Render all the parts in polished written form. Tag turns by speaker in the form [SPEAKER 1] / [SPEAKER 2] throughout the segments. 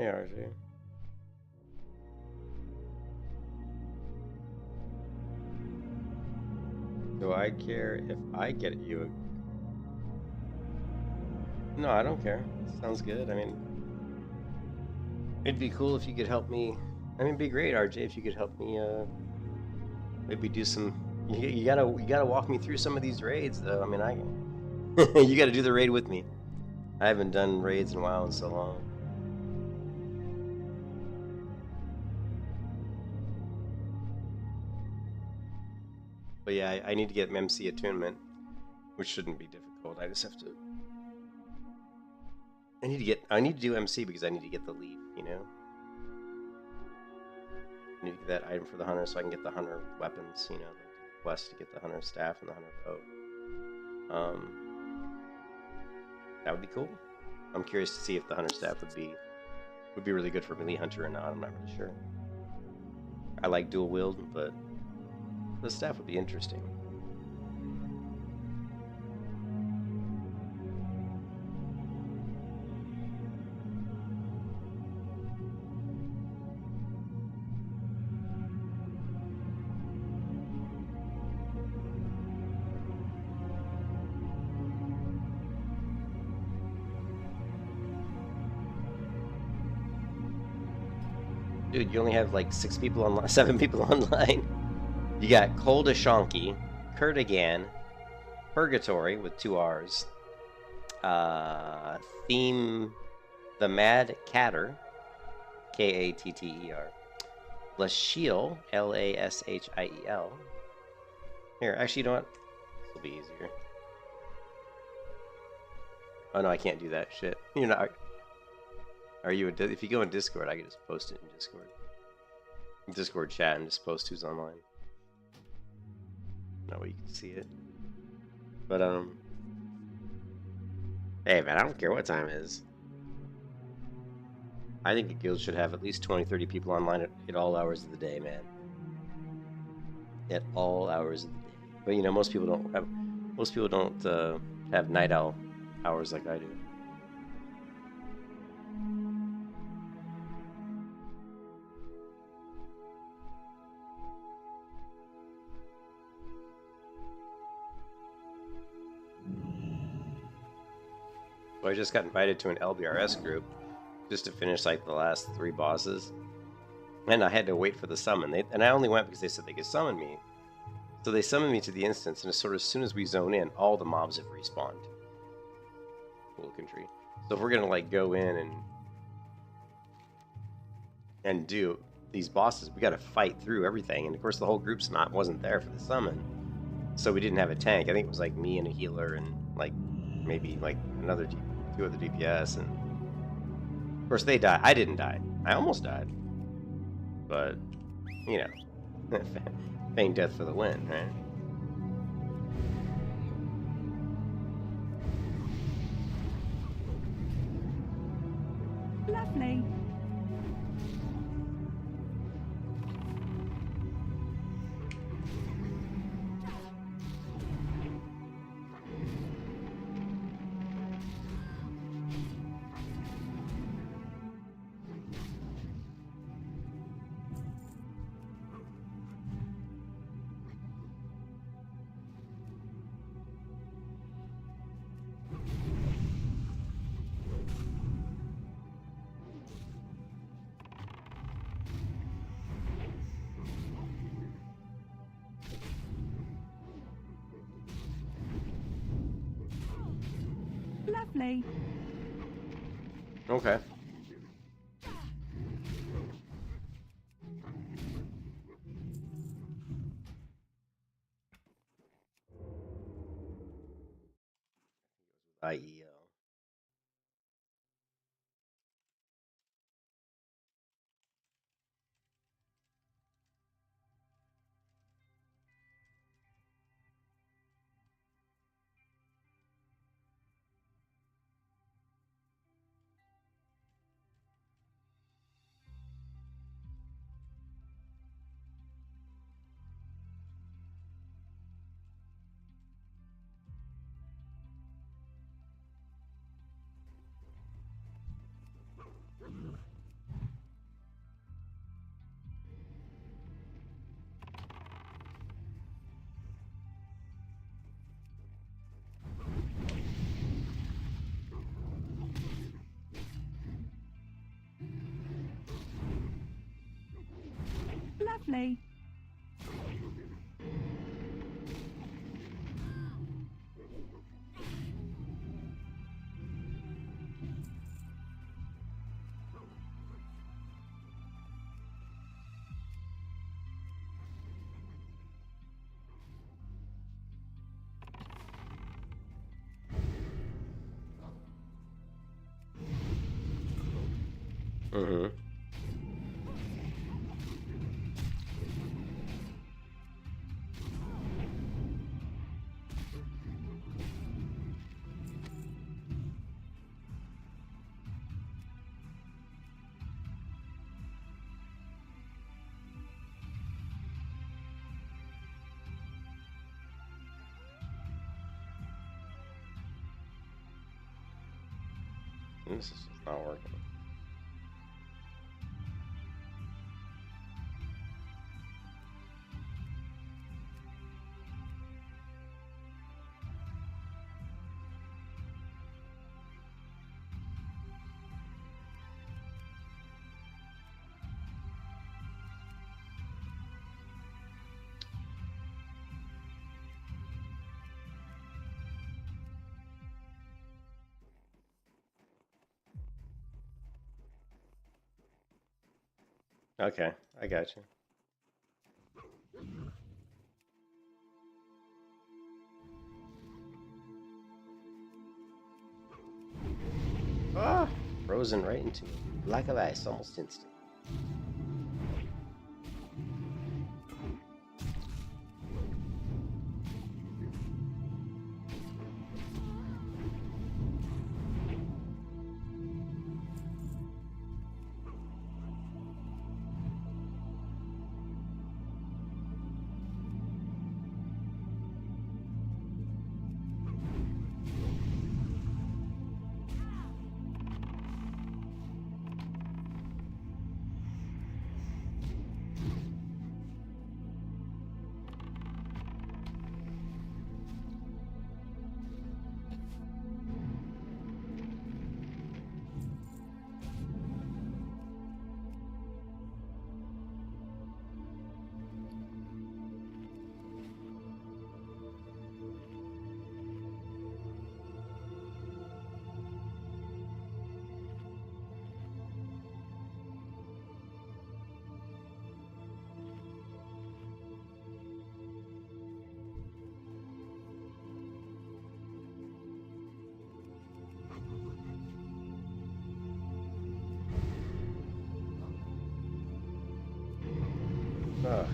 [SPEAKER 1] Hey, RJ. Do I care if I get you? No, I don't care. Sounds good. I mean, it'd be cool if you could help me. I mean, it'd be great, RJ, if you could help me. Maybe do some. You gotta walk me through some of these raids, though. I mean, you gotta do the raid with me. I haven't done raids in a while in so long. But yeah, I need to get MC attunement, which shouldn't be difficult. I just have to. I need to do MC because I need to get the leaf. You know. I need to get that item for the hunter so I can get the hunter weapons. You know, the quest to get the hunter staff and the hunter bow. That would be cool. I'm curious to see if the hunter staff would be really good for melee hunter or not. I'm not really sure. I like dual wield, but the staff would be interesting. Dude, you only have like 6 people online, 7 people online. You got Koldashanki, Kurdigan, Purgatory with 2 R's, Theme, the Mad Catter, Katter, Lashiel, Lashiel. Here, actually, you know what? This will be easier. Oh no, I can't do that shit. You're not. Are you? If you go in Discord, I can just post it in Discord chat, and just post who's online. That way you can see it. But hey man, I don't care what time it is. I think a guild should have at least 20-30 people online at all hours of the day, man. At all hours of the day. But you know, most people don't have night owl hours like I do. So I just got invited to an LBRS group just to finish like the last 3 bosses, and I had to wait for the summon. And I only went because they said they could summon me. So they summoned me to the instance, and as soon as we zone in, all the mobs have respawned. Cool country. So if we're gonna like go in and do these bosses, we got to fight through everything. And of course, the whole group's wasn't there for the summon, so we didn't have a tank. I think it was like me and a healer and like maybe like 2 other DPS. And of course, they died. I didn't die. I almost died, but you know, feign death for the win, right?
[SPEAKER 2] Lovely. Lovely.
[SPEAKER 1] Okay. IEL.
[SPEAKER 2] Lovely.
[SPEAKER 1] Mm-hmm. This is just not working. Okay, I got you. Ah, frozen right into a block of ice almost instant. Ah.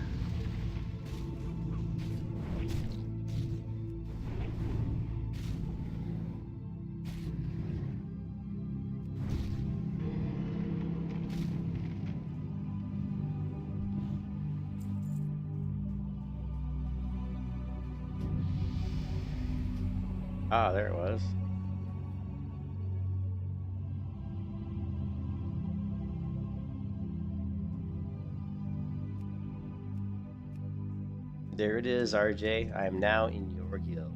[SPEAKER 1] Ah, there it was. There it is, RJ. I am now in your guild.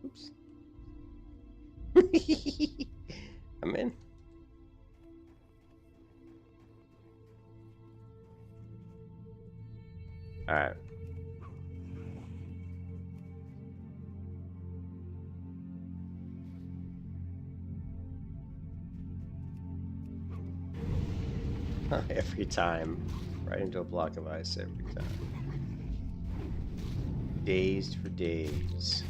[SPEAKER 1] Oops. I'm in. All right. Every time. Right into a block of ice every time. Dazed for days.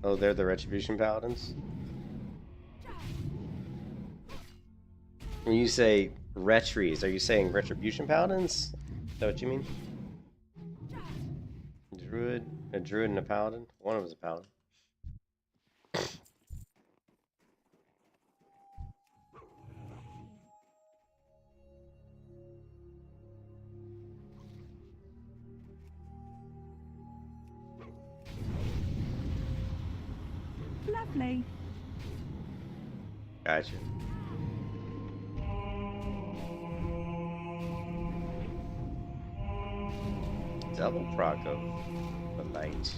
[SPEAKER 1] Oh, they're the Retribution Paladins? When you say Retries, are you saying Retribution Paladins? Is that what you mean? A druid and a paladin? One of them was a paladin.
[SPEAKER 2] Lovely.
[SPEAKER 1] Gotcha. Double proc of the light.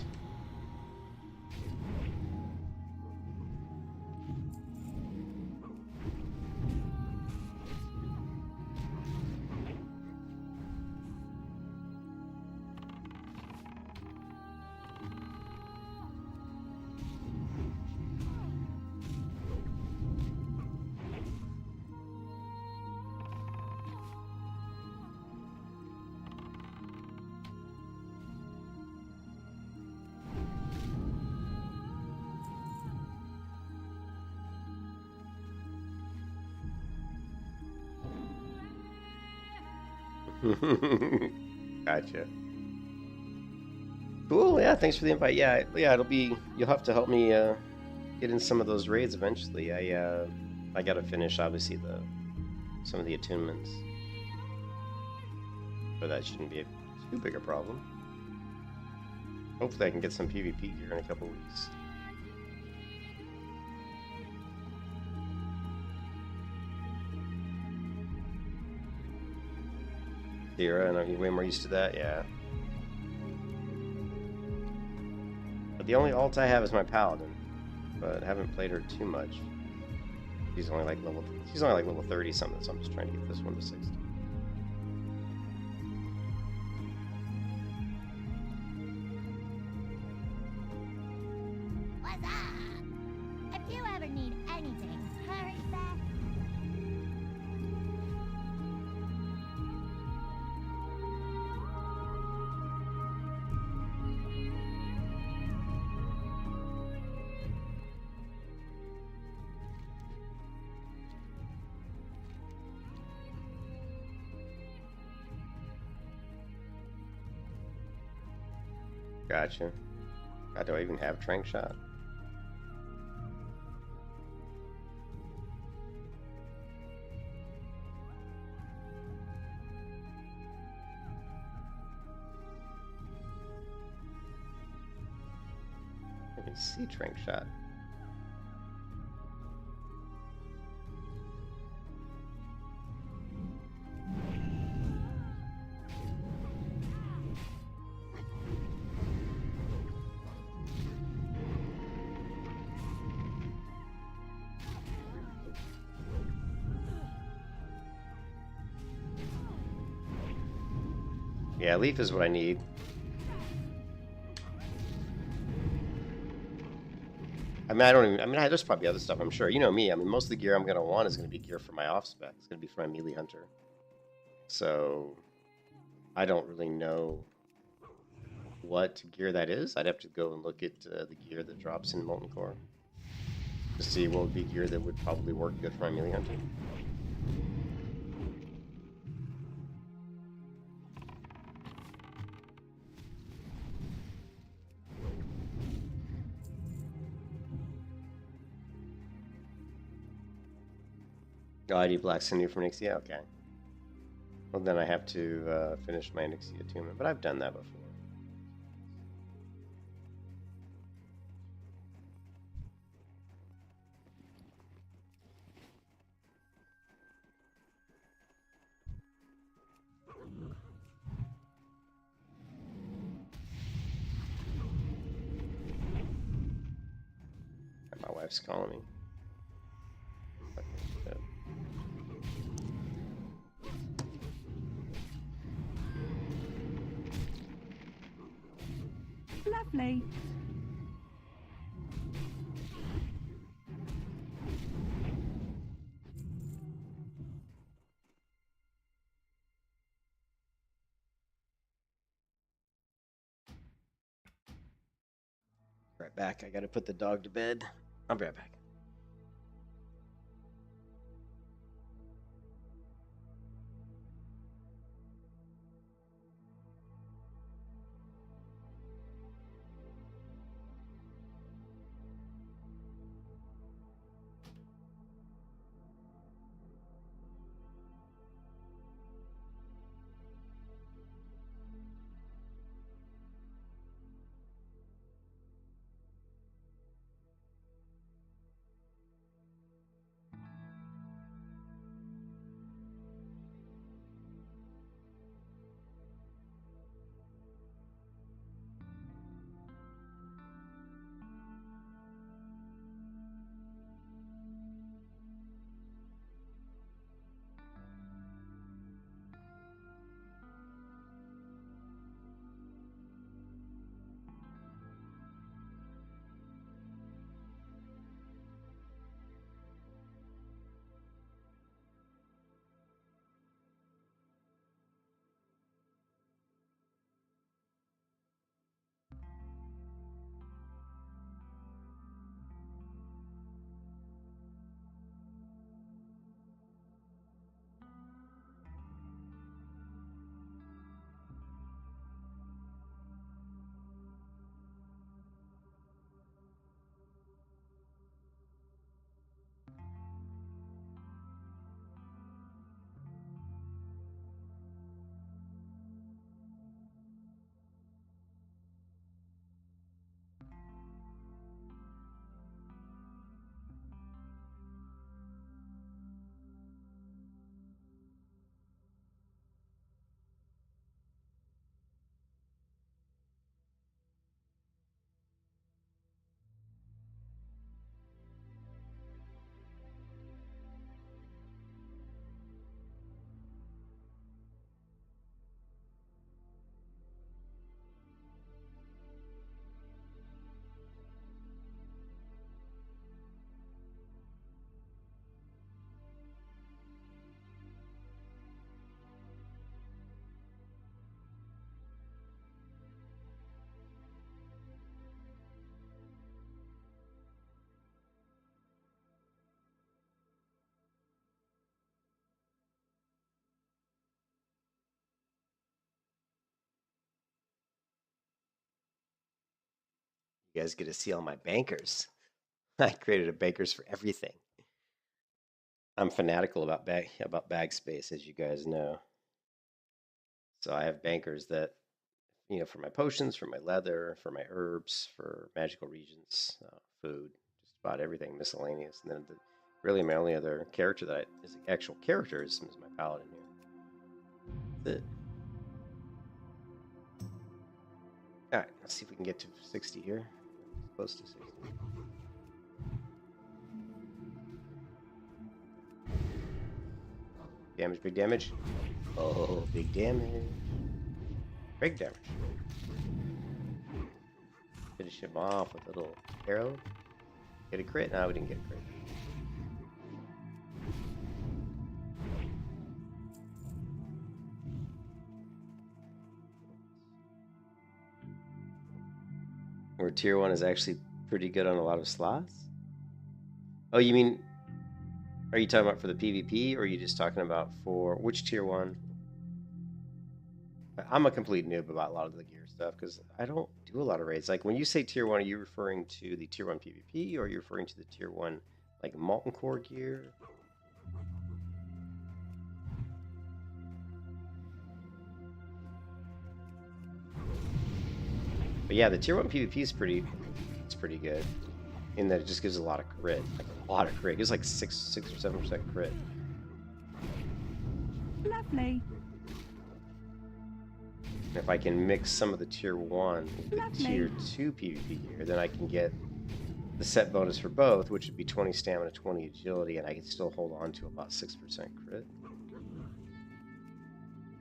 [SPEAKER 1] Gotcha. Cool. Yeah. Thanks for the invite. Yeah. Yeah. It'll be. You'll have to help me get in some of those raids eventually. I gotta finish obviously some of the attunements, but that shouldn't be too big a problem. Hopefully, I can get some PvP gear in a couple weeks. Tira, I know you're way more used to that. Yeah. But the only alt I have is my paladin, but I haven't played her too much. She's only like level 30 something, so I'm just trying to get this one to 60.
[SPEAKER 3] What's up? If you ever need anything, hurry back.
[SPEAKER 1] Gotcha. God, do I even have Trank Shot? I can see Trank Shot. Yeah, leaf is what I need. I mean, there's probably other stuff, I'm sure. You know me, I mean, most of the gear I'm going to want is going to be gear for my off-spec. It's going to be for my melee hunter. So, I don't really know what gear that is. I'd have to go and look at the gear that drops in Molten Core to see what would be gear that would probably work good for my melee hunter. Oh, I need Black Sinew from Nixia? Okay. Well, then I have to finish my Nixia attunement, but I've done that before. My wife's calling me.
[SPEAKER 2] Lovely.
[SPEAKER 1] Right right back. I gotta put the dog to bed. I'll be right back. You guys get to see all my bankers. I created a bankers for everything. I'm fanatical about bag space, as you guys know. So I have bankers that, for my potions, for my leather, for my herbs, for magical regions, food, just about everything miscellaneous. And then really my only other character that is an actual character is my paladin here. That's it. All right, let's see if we can get to 60 here. Close to 60. Damage, big damage. Oh, big damage. Big damage. Finish him off with a little arrow. Get a crit? No, we didn't get a crit. Where tier 1 is actually pretty good on a lot of slots? Oh, you mean, are you talking about for the PvP, or are you just talking about for which tier 1? I'm a complete noob about a lot of the gear stuff because I don't do a lot of raids. Like when you say tier 1, are you referring to the tier 1 PvP, or are you referring to the tier 1 like Molten Core gear? But yeah, the tier 1 PvP is pretty good in that it just gives a lot of crit. Like a lot of crit. It gives like 6 or 7% crit.
[SPEAKER 2] Lovely.
[SPEAKER 1] And if I can mix some of the tier 1 with the tier 2 PvP gear, then I can get the set bonus for both, which would be 20 stamina, 20 agility, and I can still hold on to about 6% crit.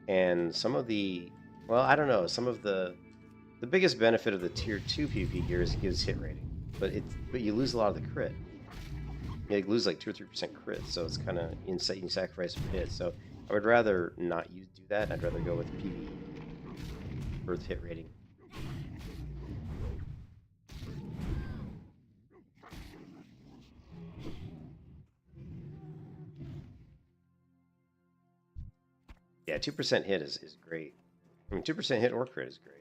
[SPEAKER 1] And some of the, well, I don't know, some of the biggest benefit of the tier 2 PvP gear is it gives hit rating, but you lose a lot of the crit. You lose like 2 or 3% crit, so it's kind of you sacrifice for hit. So I would rather not do that. I'd rather go with PvE for hit rating. 2% hit is great. I mean, 2% hit or crit is great.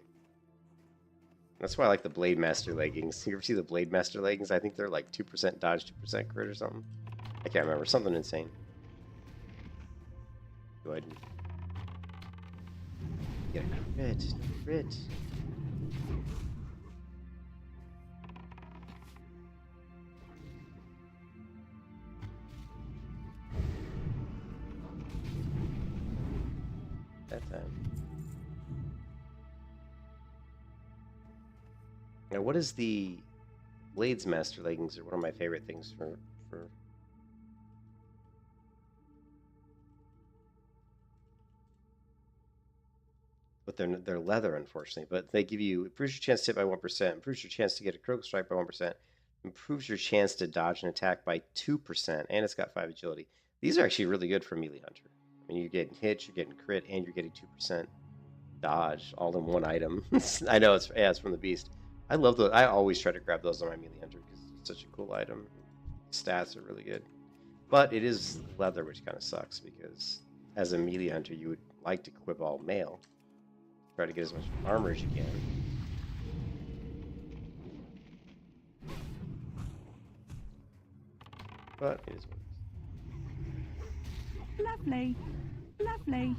[SPEAKER 1] That's why I like the Blade Master leggings. You ever see the Blade Master leggings? I think they're like 2% dodge, 2% crit or something. I can't remember. Something insane. Go ahead and get a crit. Crit. That time. Now, what is the Blades Master leggings? Are one of my favorite things for. But they're leather, unfortunately. But they give you improves your chance to hit by 1%, improves your chance to get a critical strike by 1%, improves your chance to dodge an attack by 2%, and it's got 5 agility. These are actually really good for melee hunter. I mean, you're getting hit, you're getting crit, and you're getting 2% dodge all in one item. I know it's from the beast. I love those. I always try to grab those on my melee hunter because it's such a cool item. Stats are really good, but it is leather, which kind of sucks because as a melee hunter, you would like to equip all mail. Try to get as much armor as you can. But it is what it is.
[SPEAKER 2] Lovely. Lovely.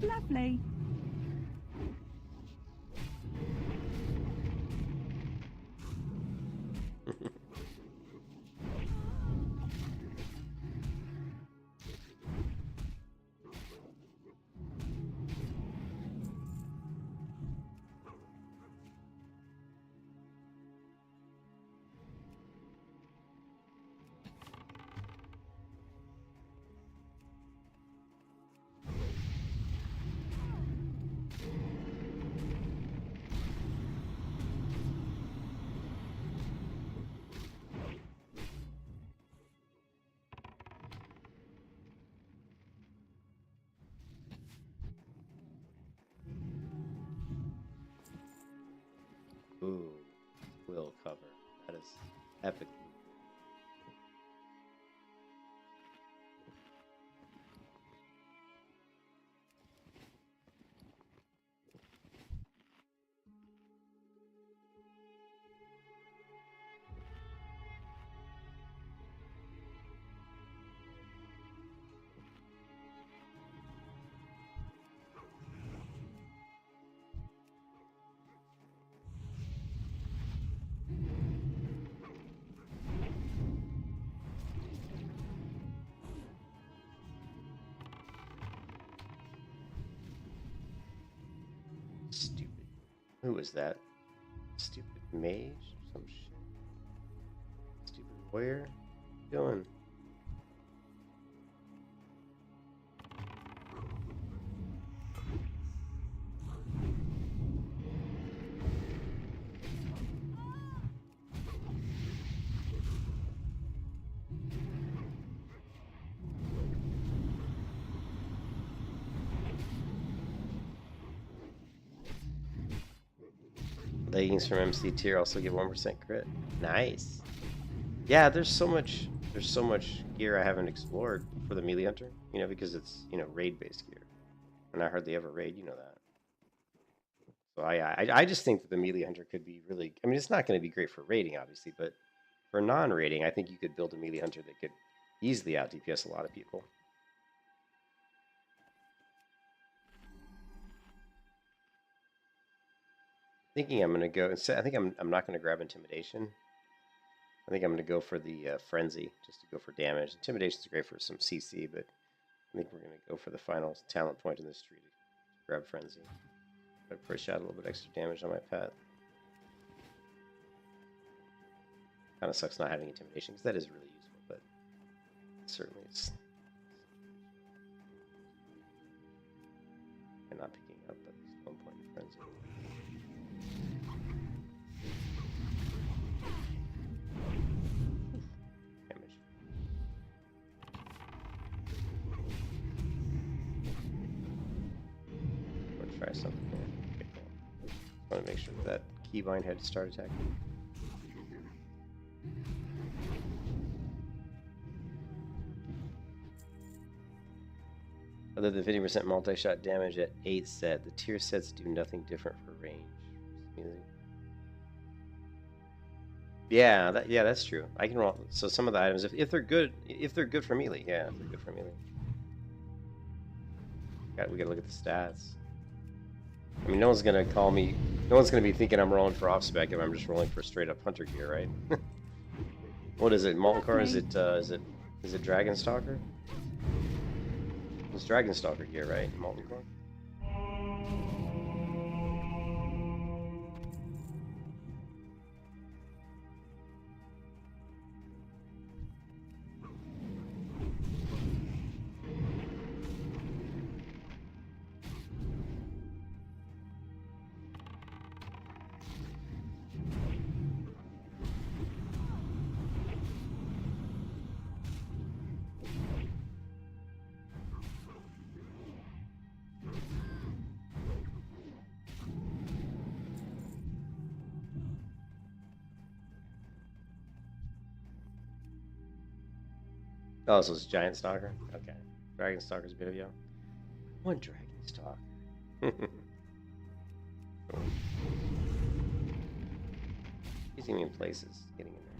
[SPEAKER 2] Lovely.
[SPEAKER 1] Ooh, will cover. That is epic. Stupid. Who was that? Stupid mage? Some shit. Stupid warrior? What you doing? Leggings from MC tier also give 1% crit. Nice. Yeah, there's so much gear I haven't explored for the melee hunter, you know, because it's, you know, raid based gear. And I hardly ever raid, you know that. So I just think that the melee hunter could be really, I mean, it's not going to be great for raiding obviously, but for non-raiding, I think you could build a melee hunter that could easily out DPS a lot of people. Thinking I'm gonna go. I think I'm not gonna grab intimidation. I think I'm gonna go for the frenzy, just to go for damage. Intimidation's great for some CC, but I think we're gonna go for the final talent point in this tree to grab frenzy. I push out a little bit extra damage on my pet. Kind of sucks not having intimidation because that is really useful, but certainly it's and not picking up at least 1 point in frenzy. something there. Okay, cool. I want to make sure that keybind had to start attacking. Other than 50% multi-shot damage at 8 set, the tier sets do nothing different for range. Yeah, that's true. I can roll. So some of the items, if they're good for melee, yeah, if they're good for melee. We gotta look at the stats. I mean, no one's gonna be thinking I'm rolling for off spec if I'm just rolling for straight up hunter gear, right? What is it? Molten Core? Is it Dragon Stalker? It's Dragon Stalker gear, right? Molten Core? Oh, so it's Giant Stalker? Okay. Dragon Stalker's a bit of you. One Dragon Stalker. Cool. He's even in places, getting in there.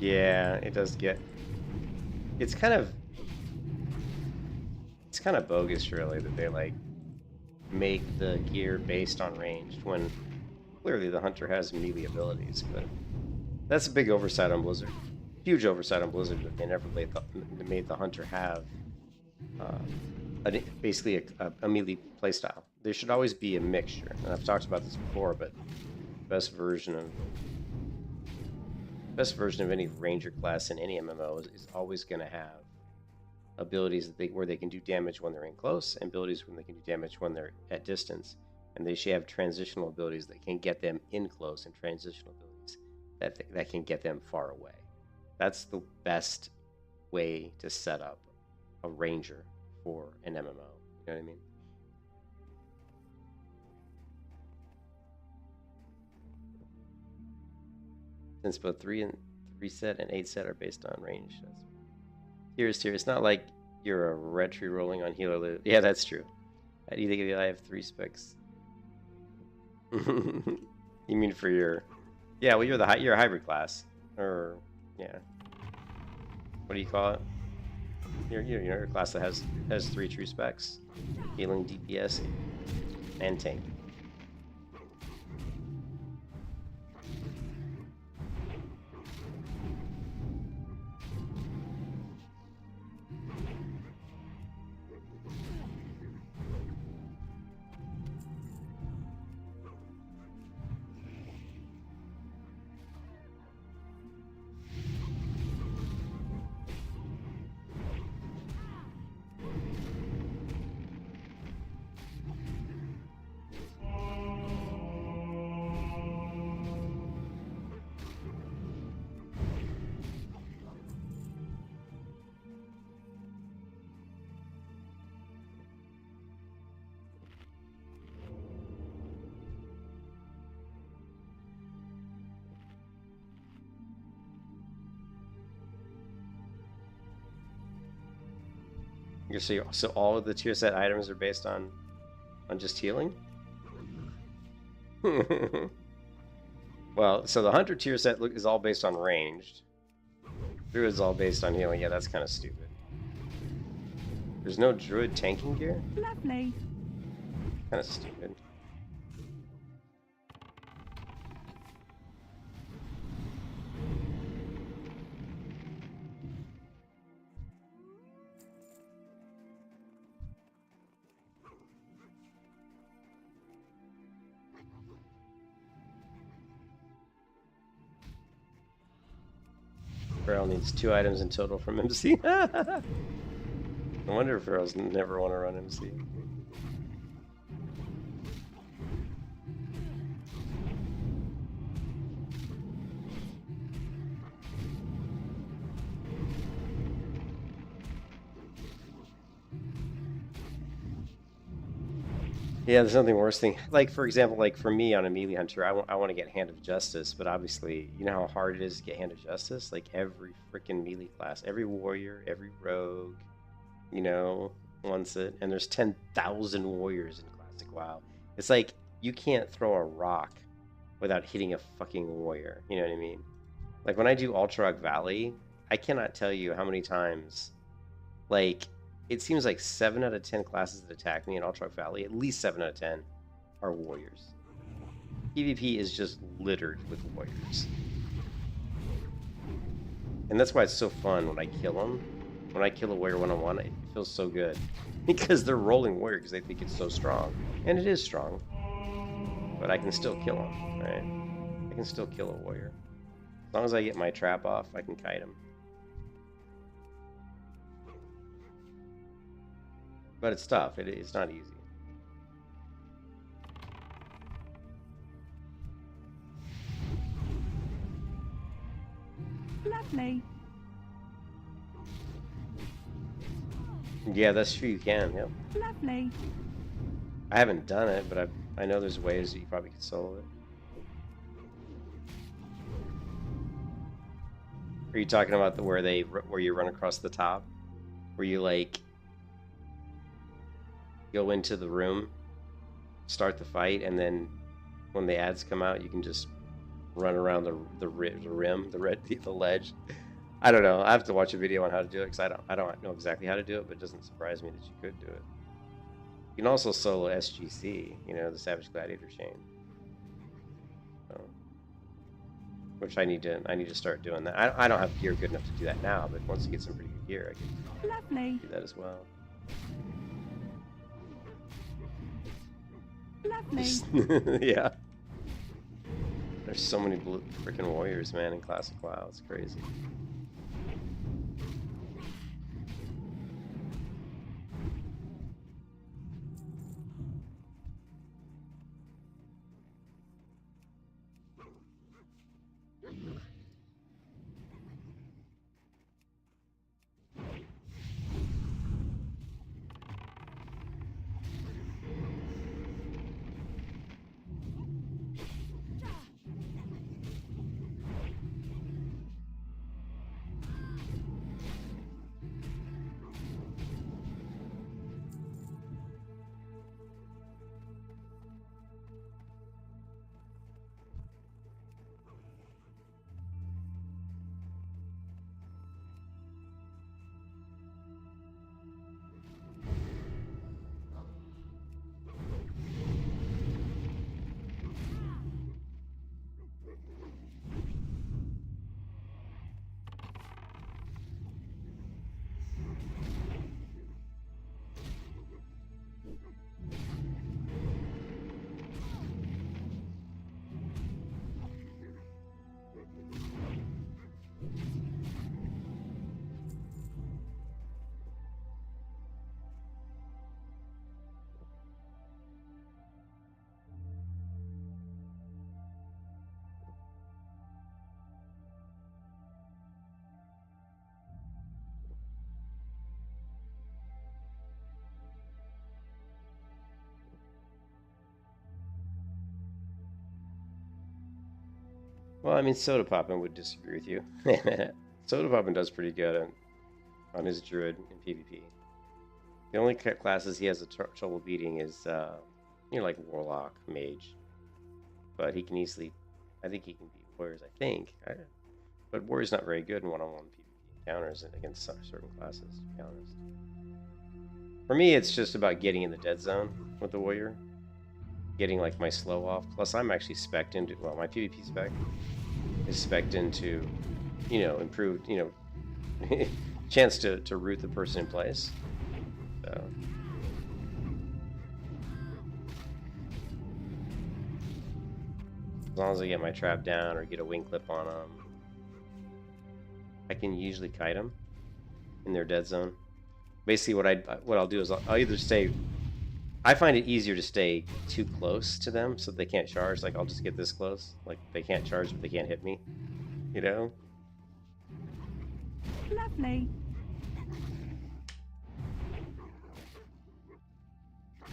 [SPEAKER 1] Yeah, it does get. It's kind of bogus, really, that they like make the gear based on ranged when clearly the hunter has melee abilities. But that's a big oversight on Blizzard. Huge oversight on Blizzard that they never made the hunter have basically a melee playstyle. There should always be a mixture, and I've talked about this before. But best version of any ranger class in any MMO is always going to have abilities where they can do damage when they're in close, and abilities when they can do damage when they're at distance. And they should have transitional abilities that can get them in close, and transitional abilities that can get them far away. That's the best way to set up a ranger for an MMO. You know what I mean? Since both 3 set and 8 set are based on range. Here's it's not like you're a retry rolling on healer loot. Yeah, that's true. How do you think I have 3 specs? You mean for your? Yeah, well, you're a hybrid class, or yeah. What do you call it? You're a class that has 3 true specs: healing, DPS, and tank. So all of the tier set items are based on just healing? Well, so the hunter tier set is all based on ranged. Druid's all based on healing. Yeah, that's kind of stupid. There's no druid tanking gear?
[SPEAKER 2] Lovely.
[SPEAKER 1] Kind of stupid. Feral needs 2 items in total from MC. No wonder Ferals never want to run MC. Yeah, there's nothing worse thing. Like, for example, like for me on a melee hunter, I want to get Hand of Justice, but obviously, you know how hard it is to get Hand of Justice? Like, every freaking melee class, every warrior, every rogue, you know, wants it. And there's 10,000 warriors in Classic WoW. It's like, you can't throw a rock without hitting a fucking warrior. You know what I mean? Like, when I do Ultrarog Valley, I cannot tell you how many times, like, it seems like 7 out of 10 classes that attack me in Ultrarog Valley, at least 7 out of 10, are warriors. PvP is just littered with warriors. And that's why it's so fun when I kill them. When I kill a warrior one-on-one, it feels so good. Because they're rolling warrior because they think it's so strong. And it is strong. But I can still kill them, right? I can still kill a warrior. As long as I get my trap off, I can kite him. But it's tough. It's not easy.
[SPEAKER 2] Lovely.
[SPEAKER 1] Yeah, that's true. You can. Yep.
[SPEAKER 2] Lovely.
[SPEAKER 1] I haven't done it, but I know there's ways that you probably could solo it. Are you talking about where you run across the top, where you like go into the room, start the fight, and then when the ads come out, you can just run around the rim, the ledge. I don't know. I have to watch a video on how to do it because I don't know exactly how to do it, but it doesn't surprise me that you could do it. You can also solo SGC, you know, the Savage Gladiator chain, so, which I need to start doing that. I don't have gear good enough to do that now, but once you get some pretty good gear, I can
[SPEAKER 2] Lovely.
[SPEAKER 1] do that as well.
[SPEAKER 2] Lovely.
[SPEAKER 1] Yeah. There's so many freaking warriors, man, in Classic WoW. It's crazy. Well, I mean, Soda Poppin would disagree with you. Soda Poppin does pretty good on his druid in PvP. The only classes he has trouble beating is, like Warlock, Mage. But he can easily, I think he can beat Warriors, I think. But Warrior's not very good in one-on-one PvP encounters against certain classes, to be honest. For me, it's just about getting in the dead zone with the Warrior. Getting, like, my slow off. Plus, I'm actually spec'd into, well, my PvP spec is spec'd into, improved, chance to root the person in place. So... as long as I get my trap down or get a wing clip on them, I can usually kite them in their dead zone. Basically, what I'll do is I'll either stay. I find it easier to stay too close to them so they can't charge. Like I'll just get this close, like they can't charge, but they can't hit me.
[SPEAKER 2] Lovely.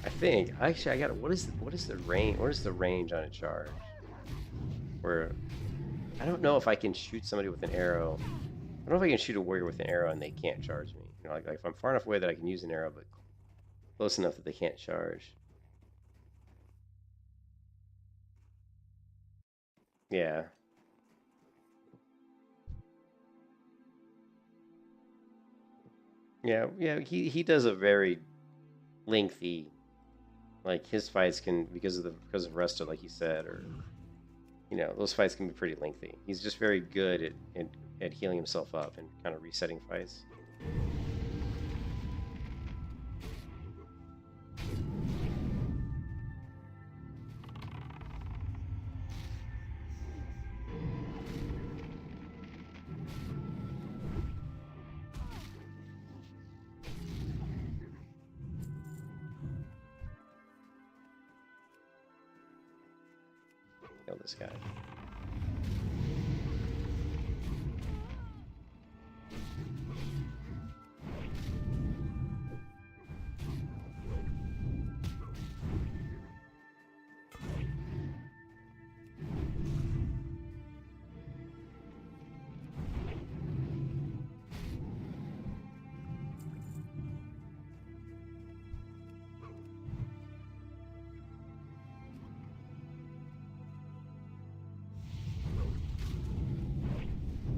[SPEAKER 1] I think actually I got what is the range? What is the range on a charge? Where I don't know if I can shoot somebody with an arrow. I don't know if I can shoot a warrior with an arrow and they can't charge me. Like if I'm far enough away that I can use an arrow, but close enough that they can't charge. Yeah. Yeah. He does a very lengthy, like his fights can because of Resto, like you said, or. Those fights can be pretty lengthy. He's just very good at healing himself up and kind of resetting fights. Kill this guy.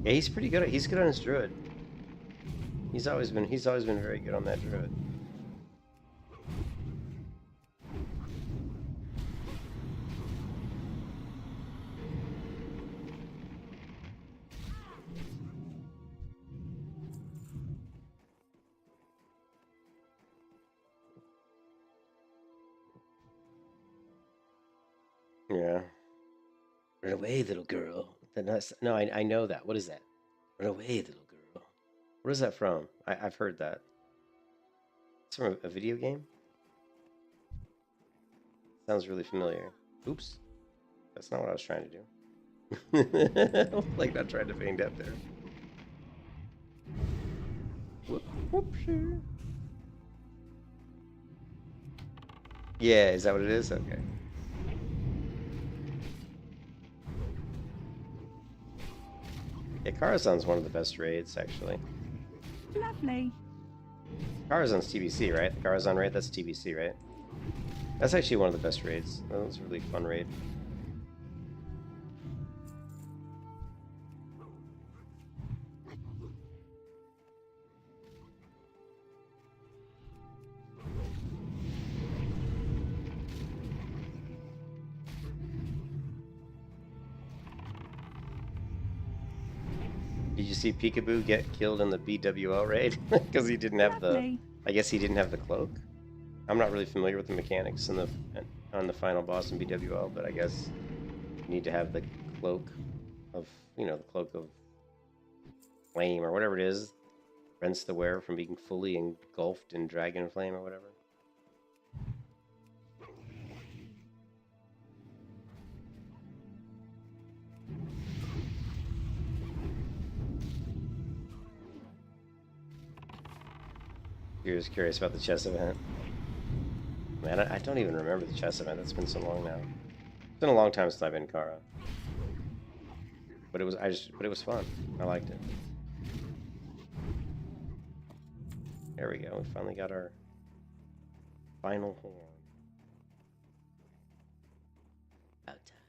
[SPEAKER 1] Yeah, he's pretty good. He's good on his druid. He's always been very good on that druid. Yeah. Run away, little girl. No, I know that. What is that? Run away, little girl. What is that from? I've heard that. It's from a video game? Sounds really familiar. Oops. That's not what I was trying to do. Like not trying to feign death there. Whoop, sure. Yeah, is that what it is? Okay. Yeah, Karazhan's one of the best raids, actually.
[SPEAKER 2] Lovely.
[SPEAKER 1] Karazhan's TBC, right? The Karazhan raid, that's TBC, right? That's actually one of the best raids. That was a really fun raid. Did you see Peekaboo get killed in the BWL raid? Because he didn't have the... I guess he didn't have the cloak? I'm not really familiar with the mechanics on the final boss in BWL, but I guess you need to have the cloak of, the cloak of flame or whatever it is. Prevents the wearer from being fully engulfed in dragon flame or whatever. You're just curious about the chess event. Man, I don't even remember the chess event. It's been so long now. It's been a long time since I've been in Kara. But it was fun. I liked it. There we go. We finally got our Final horn. About time.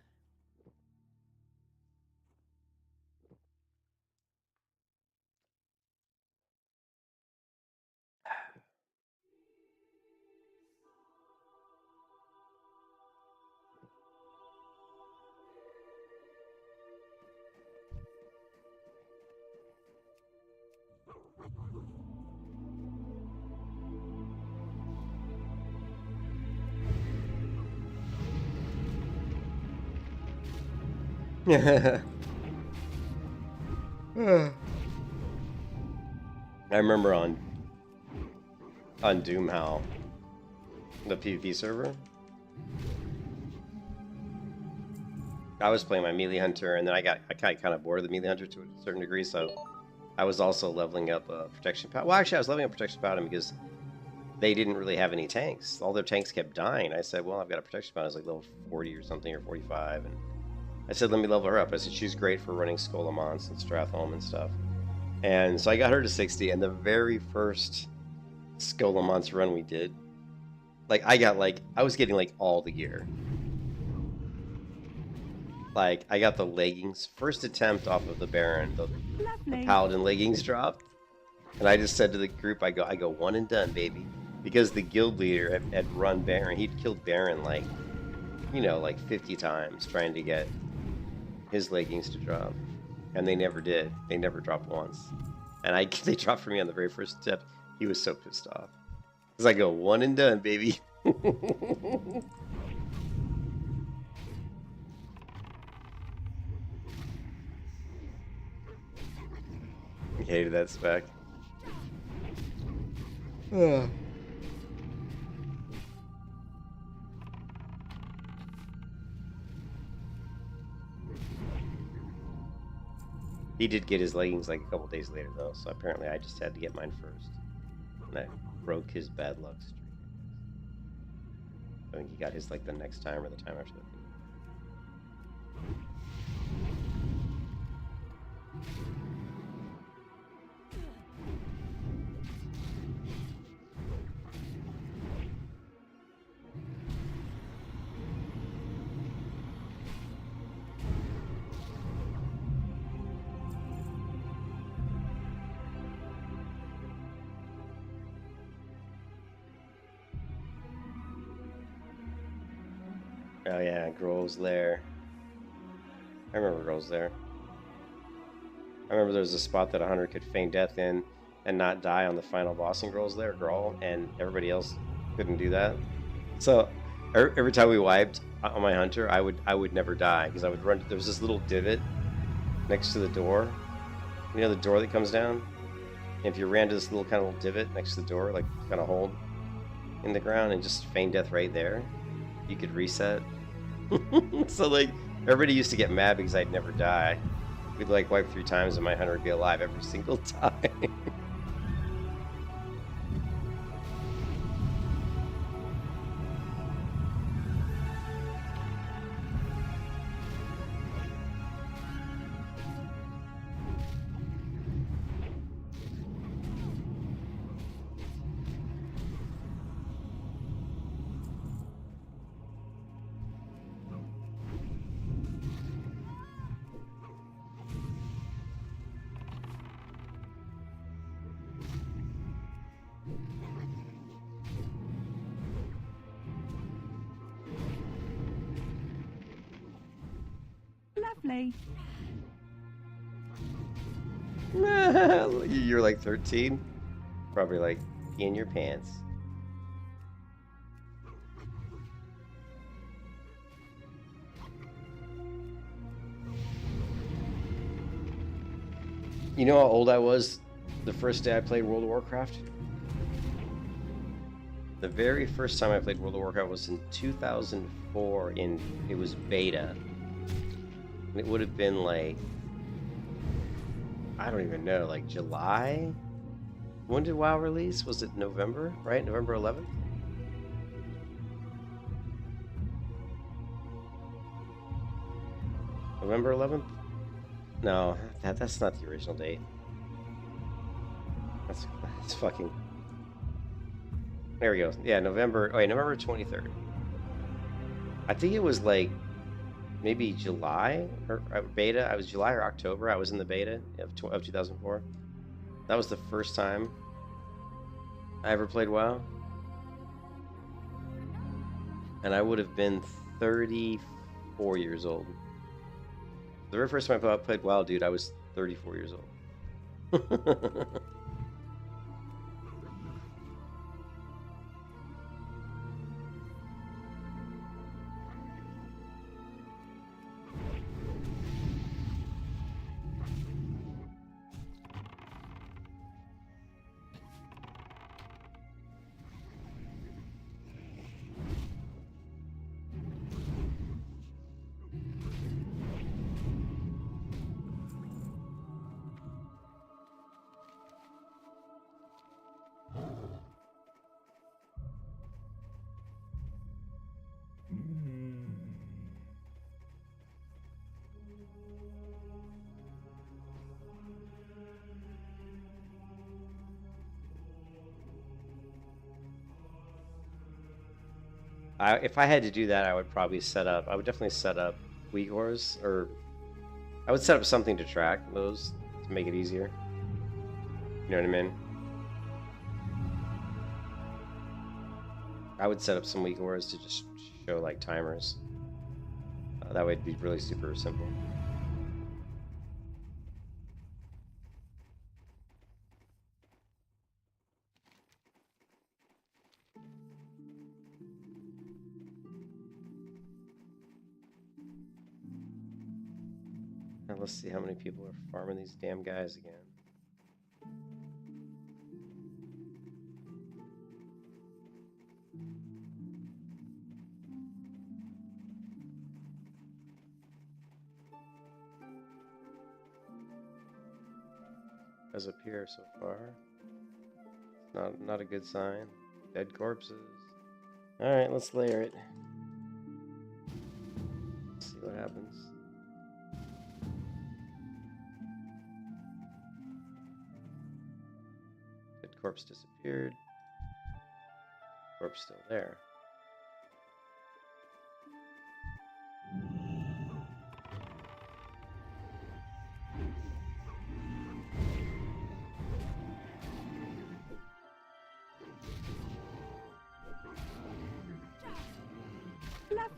[SPEAKER 1] I remember on Doom how the PvP server, I was playing my melee hunter, and then I got kind of bored of the melee hunter to a certain degree, so I was also leveling up protection paladin. Well, actually, I was leveling up protection paladin because they didn't really have any tanks. All their tanks kept dying. I said, well, I've got a protection paladin. I was like level 40 or something, or 45, and I said, let me level her up. I said, she's great for running Skolamons and Stratholme and stuff. And so I got her to 60, and the very first Skolamons run we did, like, I was getting, like, all the gear. Like, I got the leggings. First attempt off of the Baron, the Paladin leggings dropped. And I just said to the group, I go, one and done, baby. Because the guild leader had run Baron. He'd killed Baron, like, you know, like 50 times trying to get his leggings to drop, and they never did. They never dropped once, and they dropped for me on the very first step. He was so pissed off because I go one and done, baby. I hated that spec. He did get his leggings like a couple days later, though, so apparently I just had to get mine first. And I broke his bad luck streak. I think he got his like the next time or the time after that. Oh yeah, Grove's Lair. I remember Grove's Lair. I remember there was a spot that a hunter could feign death in and not die on the final boss in Grove's Lair, Grawl, and everybody else couldn't do that. So every time we wiped on my hunter, I would never die because I would run. There was this little divot next to the door. You know the door that comes down? And if you ran to this little kind of little divot next to the door, like kind of hold in the ground and just feign death right there, you could reset. So like everybody used to get mad because I'd never die. We'd like wipe 3 times and my hunter would be alive every single time.
[SPEAKER 2] Lovely.
[SPEAKER 1] You're like 13? Probably like in your pants. You know how old I was the first day I played World of Warcraft? The very first time I played World of Warcraft was in 2004 it was beta. And it would have been like, I don't even know, like July? When did WoW release? Was it November, right? November 11th? November 11th? No, that's not the original date. That's fucking... There we go. Yeah, November. Oh, wait, November 23rd. I think it was like maybe July or beta. I was July or October. I was in the beta of 2004. That was the first time I ever played WoW, and I would have been 34 years old. The very first time I played WoW, dude, I was 34 years old. If I had to do that, I would probably set up. I would definitely set up weak ores, or I would set up something to track those to make it easier. You know what I mean? I would set up some weak ores to just show like timers. That way it'd be really super simple. Now let's see how many people are farming these damn guys again. As up here so far. Not a good sign. Dead corpses. Alright, let's layer it. Let's see what happens. Dead corpse disappeared. Corpse still there.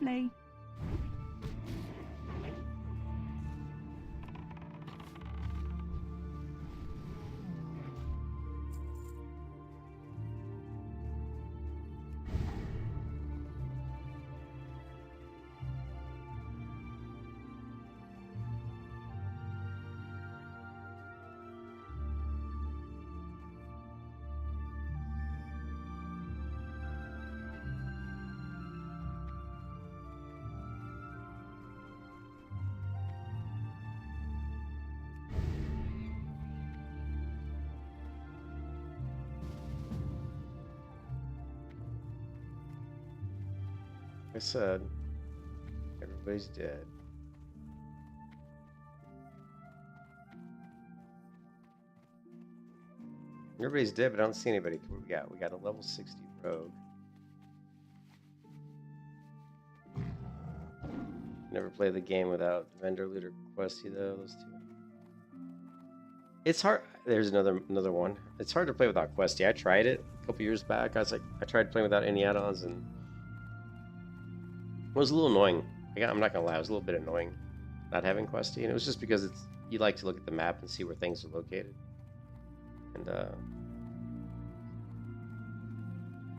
[SPEAKER 2] Lovely.
[SPEAKER 1] I said, everybody's dead. Everybody's dead, but I don't see anybody. What we got? We got a level 60 rogue. Never play the game without vendor looter questy though. Those two. It's hard. There's another one. It's hard to play without questy. I tried it a couple years back. I tried playing without any add-ons, and it was a little annoying. I'm not gonna lie, it was a little bit annoying not having questy, and it was just because you like to look at the map and see where things are located. And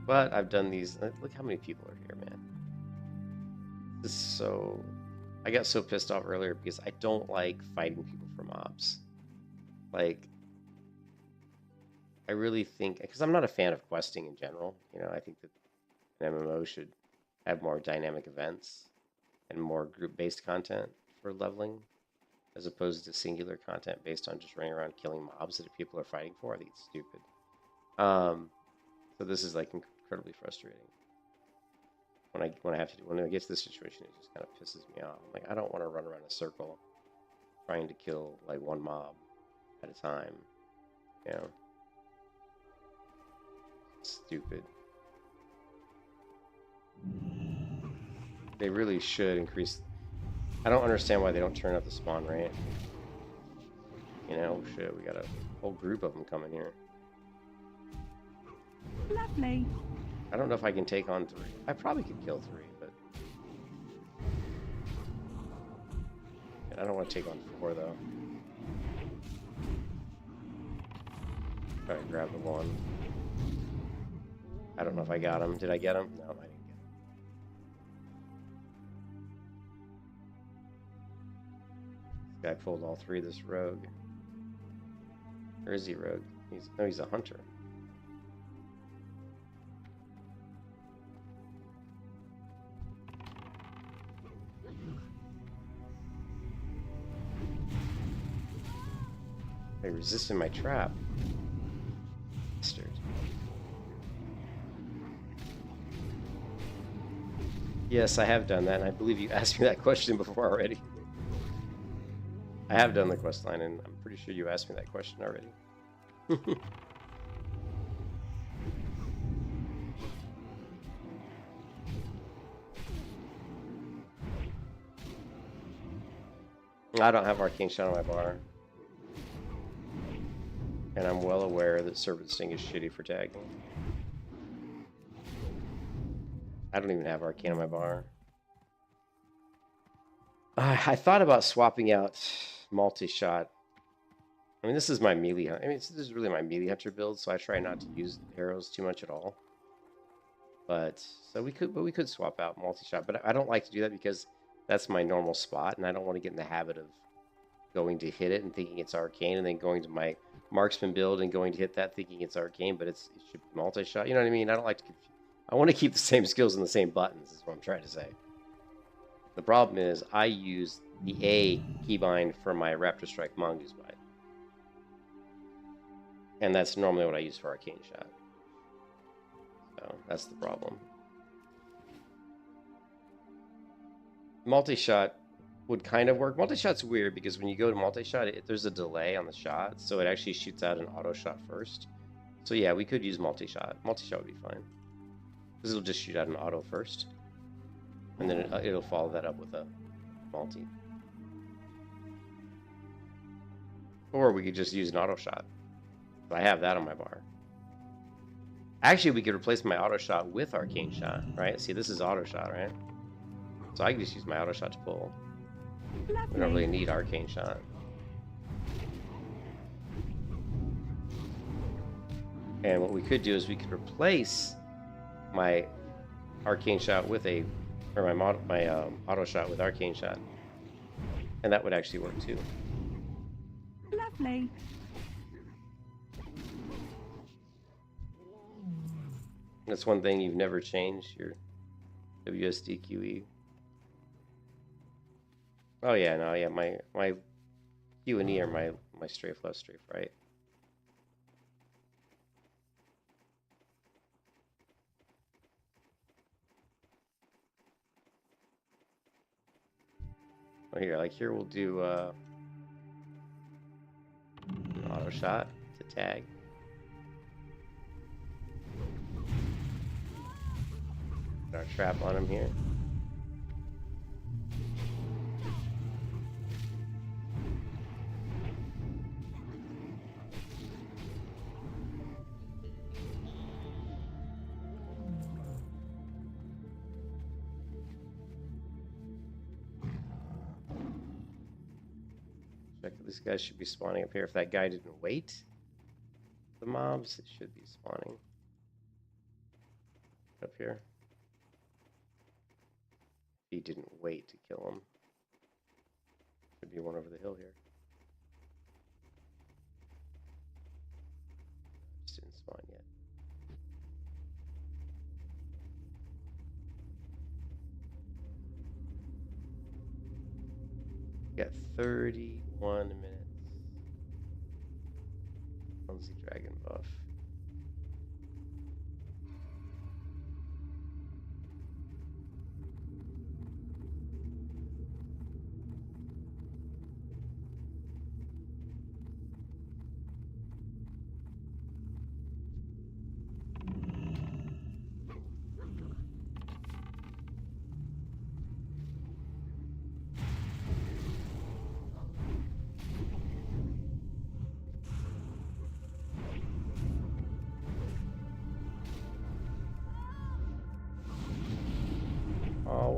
[SPEAKER 1] but I've done these. Look how many people are here, man. This is so. I got so pissed off earlier because I don't like fighting people for mobs. Like, I really think, because I'm not a fan of questing in general. You know, I think that an MMO should have more dynamic events and more group-based content for leveling, as opposed to singular content based on just running around killing mobs that people are fighting for. I think it's stupid. So this is like incredibly frustrating. When I get to this situation, it just kind of pisses me off. Like, I don't want to run around a circle trying to kill like one mob at a time. You know, stupid. They really should increase. I don't understand why they don't turn up the spawn rate. You know, shit, we got a whole group of them coming here.
[SPEAKER 2] Lovely.
[SPEAKER 1] I don't know if I can take on 3. I probably could kill 3, but I don't want to take on 4 though. Try to grab the 1. I don't know if I got him. Did I get him? No, I didn't get him. This guy pulled all 3 of this rogue. Or is he rogue? No, he's a hunter. They resisted my trap. Bastard. Yes, I have done that, and I believe you asked me that question before already. I have done the quest line, and I'm pretty sure you asked me that question already. I don't have arcane shot on my bar. And I'm well aware that Serpent Sting is shitty for tagging. I don't even have arcane on my bar. I thought about swapping out multi-shot. I mean, this is my melee. I mean, this is really my melee hunter build, so I try not to use arrows too much at all. But we could swap out multi-shot. But I don't like to do that because that's my normal spot, and I don't want to get in the habit of going to hit it and thinking it's arcane, and then going to my marksman build and going to hit that thinking it's arcane, but it should be multi-shot. You know what I mean? I don't like to confuse. I want to keep the same skills and the same buttons, is what I'm trying to say. The problem is I use the A keybind for my Raptor Strike Mongoose Bite. And that's normally what I use for Arcane Shot. So that's the problem. Multi-shot would kind of work. Multi-shot's weird because when you go to multi-shot, there's a delay on the shot, so it actually shoots out an auto shot first. So yeah, we could use multi-shot. Multi-shot would be fine. Because it'll just shoot out an auto first. And then it'll follow that up with a multi. Or we could just use an auto shot. But I have that on my bar. Actually, we could replace my auto shot with arcane shot, right? See, this is auto shot, right? So I can just use my auto shot to pull.
[SPEAKER 2] Lovely.
[SPEAKER 1] We don't really need arcane shot. And what we could do is we could replace my arcane shot with my auto shot with arcane shot, and that would actually work too.
[SPEAKER 2] Lovely.
[SPEAKER 1] That's one thing you've never changed, your WSD QE. Oh yeah, no, yeah, my Q and E are my strafe left, strafe right. Oh, here we'll do an auto shot to tag. Put our trap on him here. This guy should be spawning up here. If that guy didn't wait the mobs, it should be spawning up here. He didn't wait to kill him. Should be one over the hill here. Just didn't spawn yet. Got 31 minutes. Clumsy dragon buff.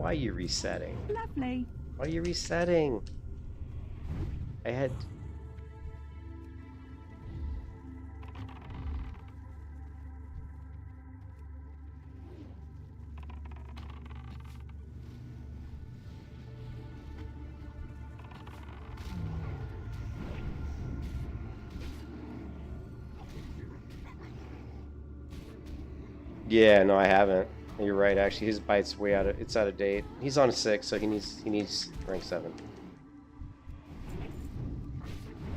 [SPEAKER 1] why are you resetting?
[SPEAKER 2] Lovely.
[SPEAKER 1] Why are you resetting? I had... Yeah, no, I haven't. You're right. Actually, his bite's way out of it's out of date. He's on 6, so he needs rank 7.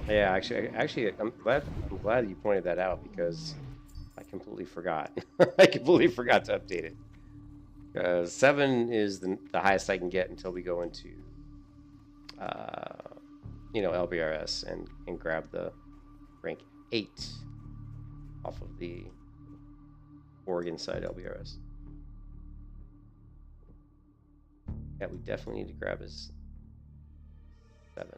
[SPEAKER 1] Yeah, actually, I'm glad you pointed that out because I completely forgot. I completely forgot to update it. 7 is the highest I can get until we go into, LBRS and grab the rank 8 off of the Oregon side LBRS. Yeah, we definitely need to grab his 7.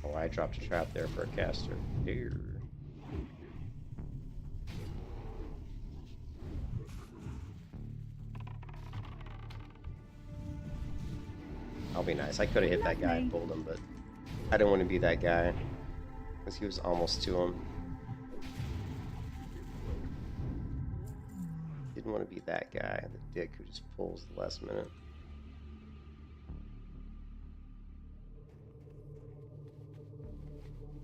[SPEAKER 1] Oh, I dropped a trap there for a caster. Here. I'll be nice. I could have hit that guy and pulled him, but I didn't want to be that guy because he was almost to him. Didn't want to be that guy, the dick who just pulls the last minute.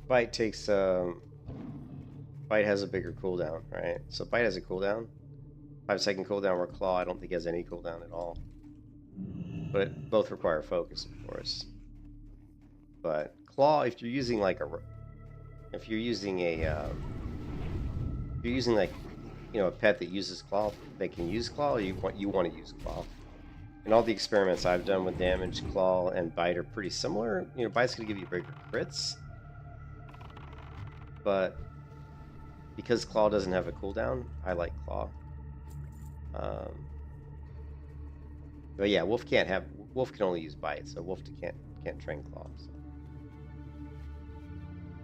[SPEAKER 1] Bite takes Bite has a bigger cooldown, right? So Bite has a cooldown, 5-second cooldown. Where Claw, I don't think has any cooldown at all. But both require focus, of course. But Claw, if you're using like a pet that uses Claw, that can use Claw, you want to use Claw. And all the experiments I've done with damage, Claw and Bite are pretty similar. Bite's gonna give you bigger crits, but because Claw doesn't have a cooldown, I like Claw. But yeah, Wolf can only use Bite, so Wolf can't train Claw. So.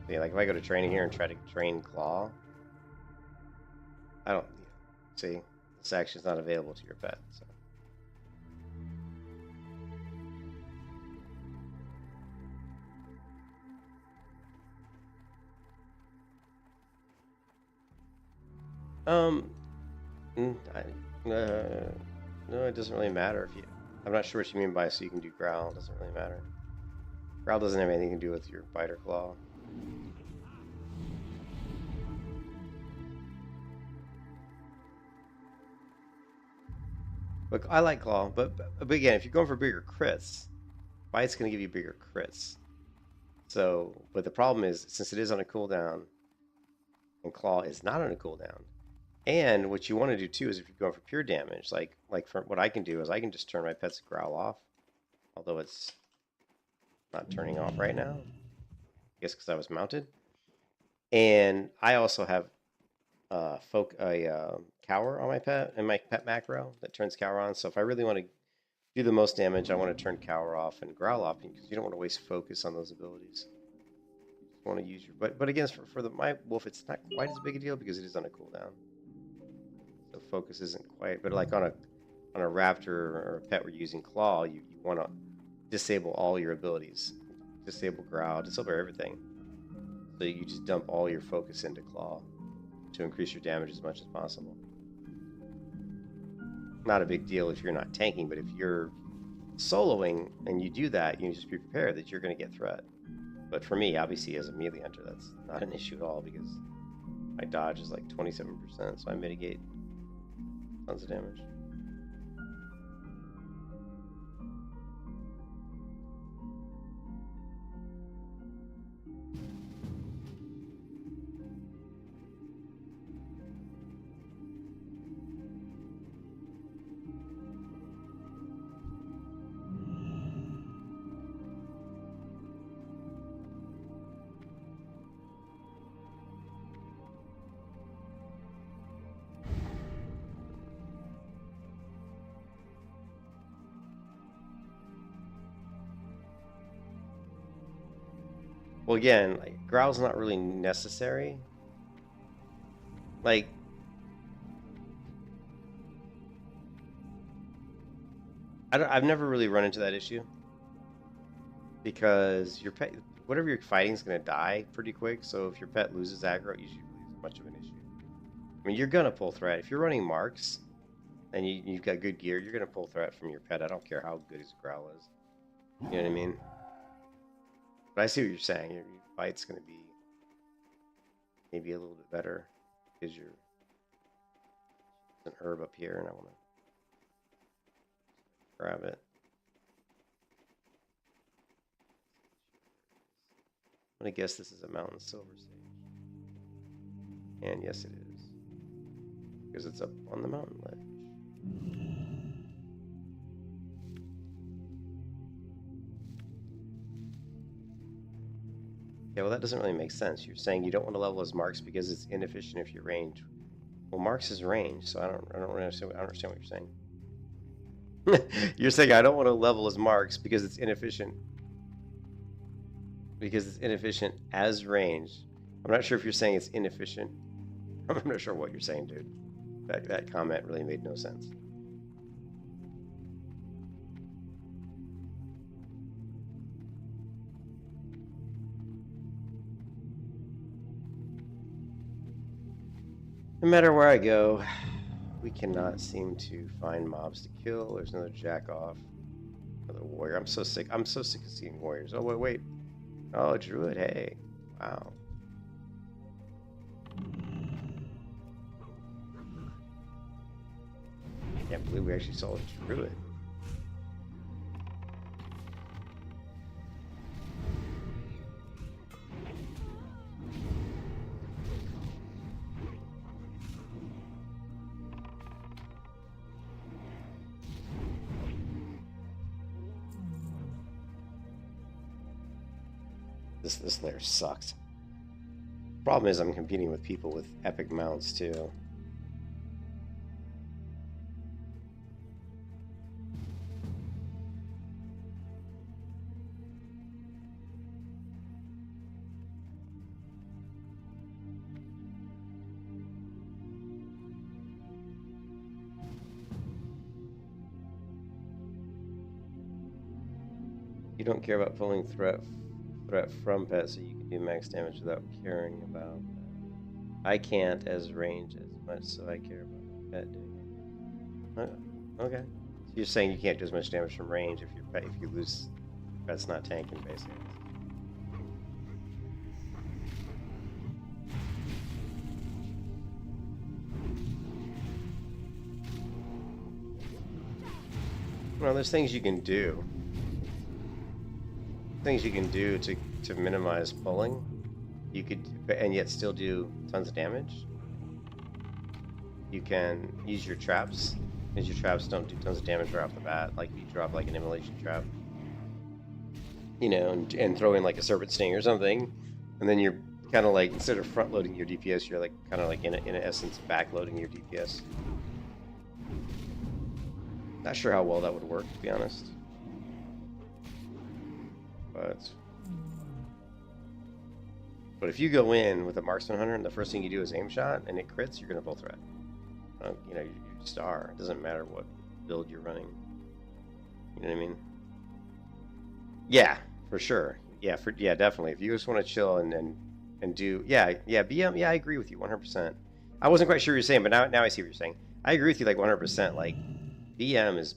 [SPEAKER 1] Yeah, like if I go to training here and try to train Claw, I don't see this action's not available to your pet. So. No, it doesn't really matter if you. I'm not sure what you mean by so you can do Growl. It doesn't really matter. Growl doesn't have anything to do with your Bite or Claw. Look, I like Claw, but again, if you're going for bigger crits, Bite's going to give you bigger crits. So, but the problem is, since it is on a cooldown, and Claw is not on a cooldown, and what you want to do too is if you're going for pure damage, like for what I can do is I can just turn my pet's Growl off, although it's not turning off right now. I guess because I was mounted, and I also have Cower on my pet and my pet macro that turns Cower on. So if I really want to do the most damage, I want to turn Cower off and Growl off because you don't want to waste focus on those abilities. You want to use your but again for my Wolf, it's not quite as big a deal because it is on a cooldown. So focus isn't quite, but like on a raptor or a pet where you're using Claw, you want to disable all your abilities, disable Growl, disable everything. So you just dump all your focus into Claw to increase your damage as much as possible. Not a big deal if you're not tanking, but if you're soloing and you do that, you just be prepared that you're going to get threat. But for me, obviously, as a melee hunter, that's not an issue at all because my dodge is like 27%, so I mitigate tons of damage. Well, again, like, growl's not really necessary. Like, I've never really run into that issue because your pet, whatever you're fighting, is going to die pretty quick. So if your pet loses aggro, it usually isn't much of an issue. I mean, you're going to pull threat. If you're running marks and you've got good gear, you're going to pull threat from your pet. I don't care how good his growl is. You know what I mean? But I see what you're saying. Your fight's going to be maybe a little bit better because you're an herb up here, and I want to grab it. I'm going to guess this is a mountain silver sage. And yes, it is. Because it's up on the mountain ledge. Yeah, well, that doesn't really make sense. You're saying you don't want to level as marks because it's inefficient if you're range. Well, marks is range, so I don't understand what you're saying. You're saying I don't want to level as marks because it's inefficient. Because it's inefficient as range. I'm not sure if you're saying it's inefficient. I'm not sure what you're saying, dude. That comment really made no sense. No matter where I go, we cannot seem to find mobs to kill. There's another jack off. Another warrior. I'm so sick. I'm so sick of seeing warriors. Oh, wait. Oh, druid. Hey. Wow. I can't believe we actually saw a druid. This layer sucks. Problem is I'm competing with people with epic mounts too. You don't care about pulling threat from pets, so you can do max damage without caring about that. I can't as range as much, so I care about my pet doing it. Okay. So you're saying you can't do as much damage from range if you lose pet's not tanking, basically. Well, there's things you can do. Things you can do to minimize pulling. You could, and yet still do tons of damage. You can use your traps, because your traps don't do tons of damage right off the bat. Like if you drop like an immolation trap, you know, and throw in like a serpent sting or something, and then you're kind of like, instead of front loading your DPS, you're like kind of like in essence back loading your DPS. Not sure how well that would work, to be honest. But if you go in with a marksman hunter and the first thing you do is aim shot and it crits, you're gonna pull threat. You know, you star. It doesn't matter what build you're running. You know what I mean? Yeah, for sure. Yeah, definitely. If you just want to chill and do, BM. Yeah, I agree with you 100%. I wasn't quite sure what you're saying, but now I see what you're saying. I agree with you like 100%. Like BM is,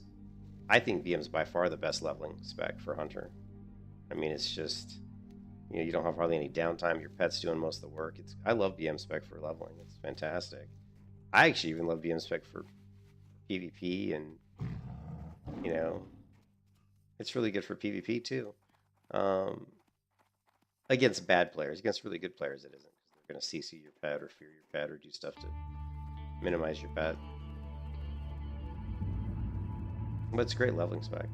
[SPEAKER 1] I think BM is by far the best leveling spec for hunter. I mean, it's just, you know, you don't have hardly any downtime. Your pet's doing most of the work. I love BM spec for leveling. It's fantastic. I actually even love BM spec for PvP, and you know, it's really good for PvP too. Against bad players, against really good players, it isn't, because they're going to CC your pet or fear your pet or do stuff to minimize your pet. But it's great leveling spec.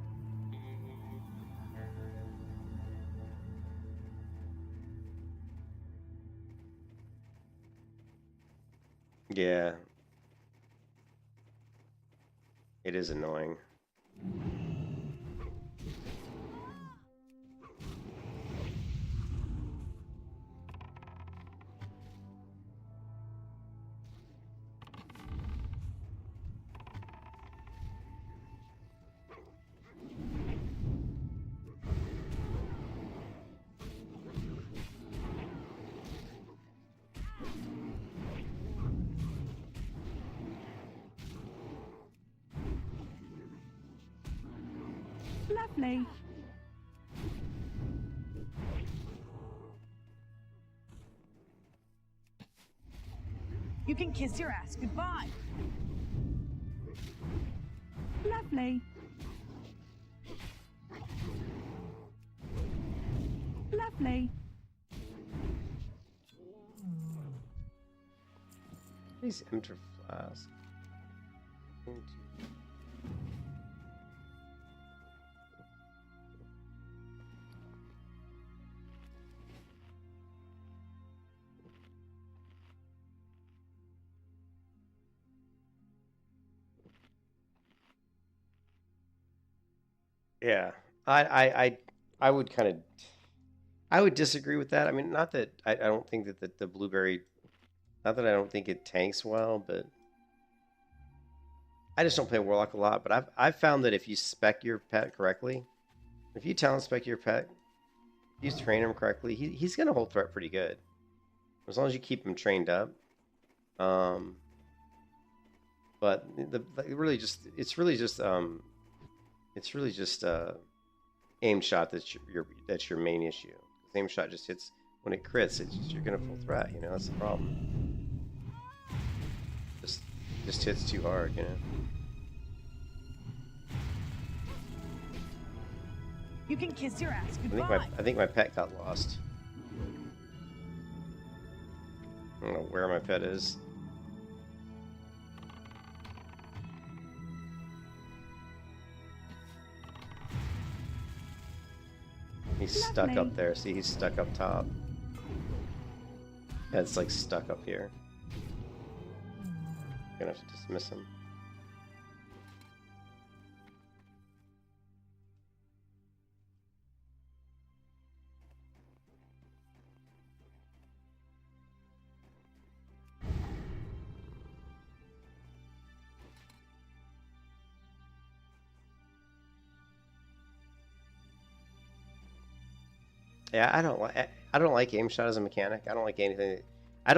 [SPEAKER 1] Yeah. It is annoying.
[SPEAKER 2] Lovely.
[SPEAKER 4] You can kiss your ass goodbye.
[SPEAKER 2] Lovely. Lovely.
[SPEAKER 1] Please enter flask. Yeah, I would kind of, I would disagree with that. I mean, not that I don't think that the blueberry, not that I don't think it tanks well, but I just don't play Warlock a lot. But I've found that if you spec your pet correctly, if you talent spec your pet, if you train him correctly, he's gonna hold threat pretty good, as long as you keep him trained up. But it's really just aim shot that's your main issue. Because aim shot just hits when it crits. It's just, you're gonna full threat. You know, that's the problem. Just hits too hard. You know.
[SPEAKER 4] You can kiss your ass goodbye.
[SPEAKER 1] I think my pet got lost. I don't know where my pet is. He's stuck up there. See, he's stuck up top. Yeah, it's like stuck up here. Gonna have to dismiss him. Yeah, I don't like aim shot as a mechanic. I don't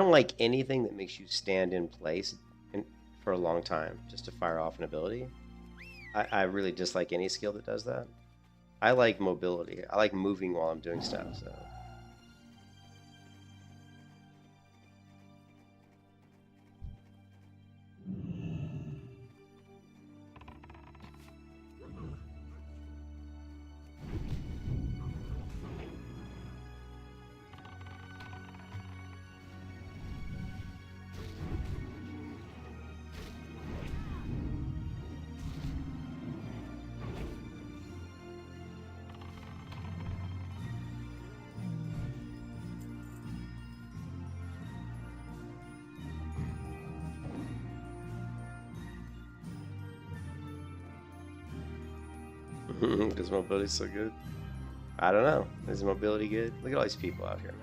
[SPEAKER 1] like anything that makes you stand in place for a long time just to fire off an ability. I really dislike any skill that does that. I like mobility. I like moving while I'm doing stuff. So. Because mobility's so good. I don't know. Is mobility good? Look at all these people out here, man.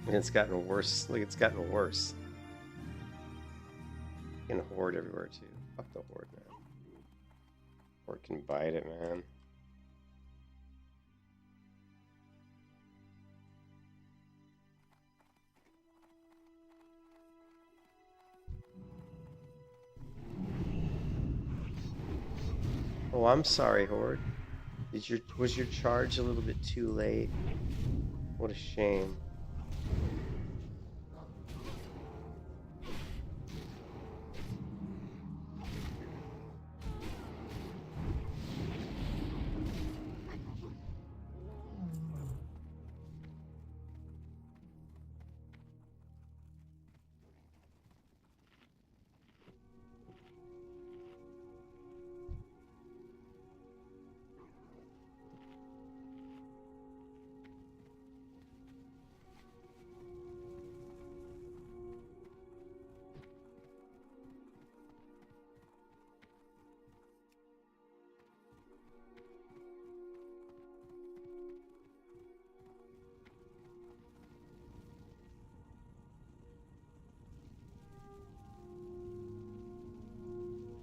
[SPEAKER 1] And it's gotten worse. Look, it's gotten worse. You can horde everywhere too. Fuck the horde, man. Horde can bite it, man. Oh, I'm sorry, Horde. Was your charge a little bit too late? What a shame.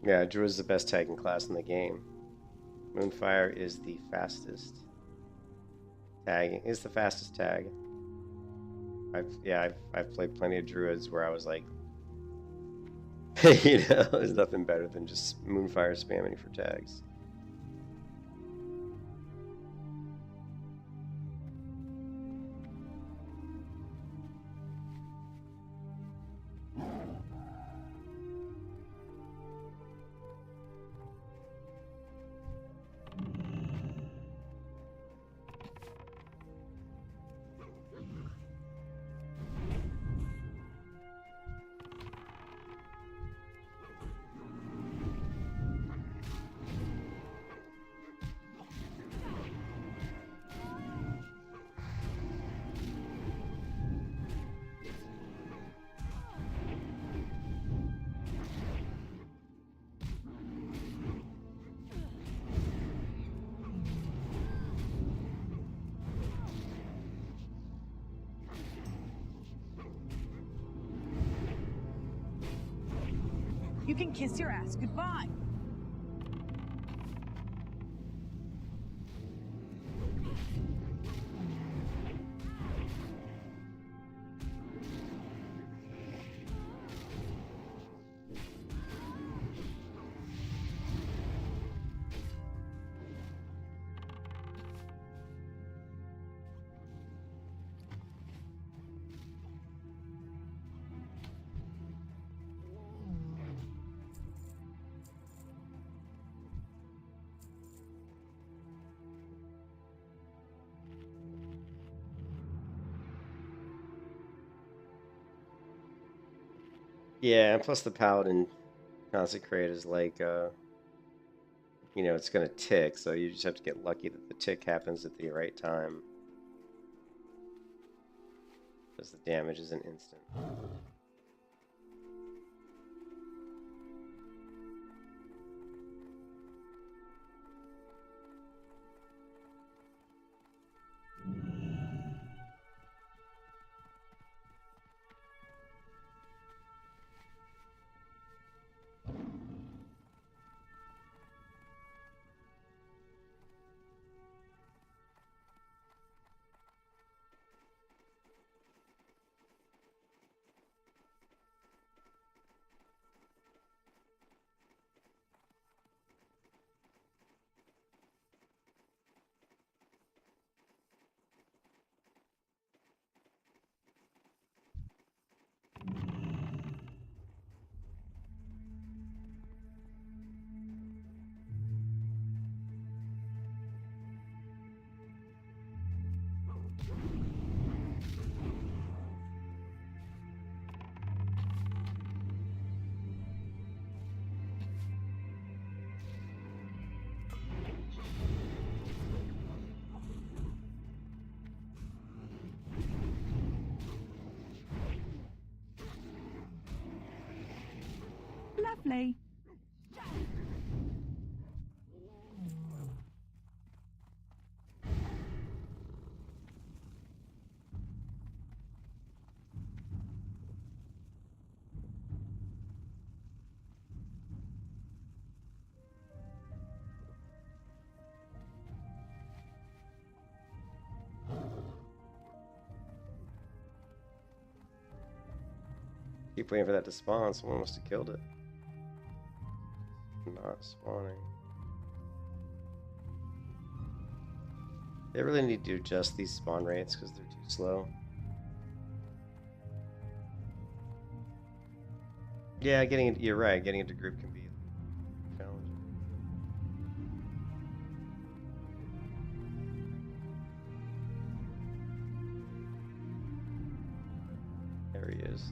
[SPEAKER 1] Yeah, Druid is the best tagging class in the game. Moonfire is the fastest. Tagging is the fastest tag. I've played plenty of druids where I was like, you know, there's nothing better than just Moonfire spamming for tags.
[SPEAKER 4] You can kiss your ass goodbye.
[SPEAKER 1] Yeah, and plus the Paladin Consecrate is like, you know, it's going to tick, so you just have to get lucky that the tick happens at the right time. Because the damage is an instant.
[SPEAKER 2] Lovely.
[SPEAKER 1] Keep waiting for that to spawn. Someone must have killed it. Not spawning. They really need to adjust these spawn rates because they're too slow. Yeah, you're right, getting into group can be challenging. There he is.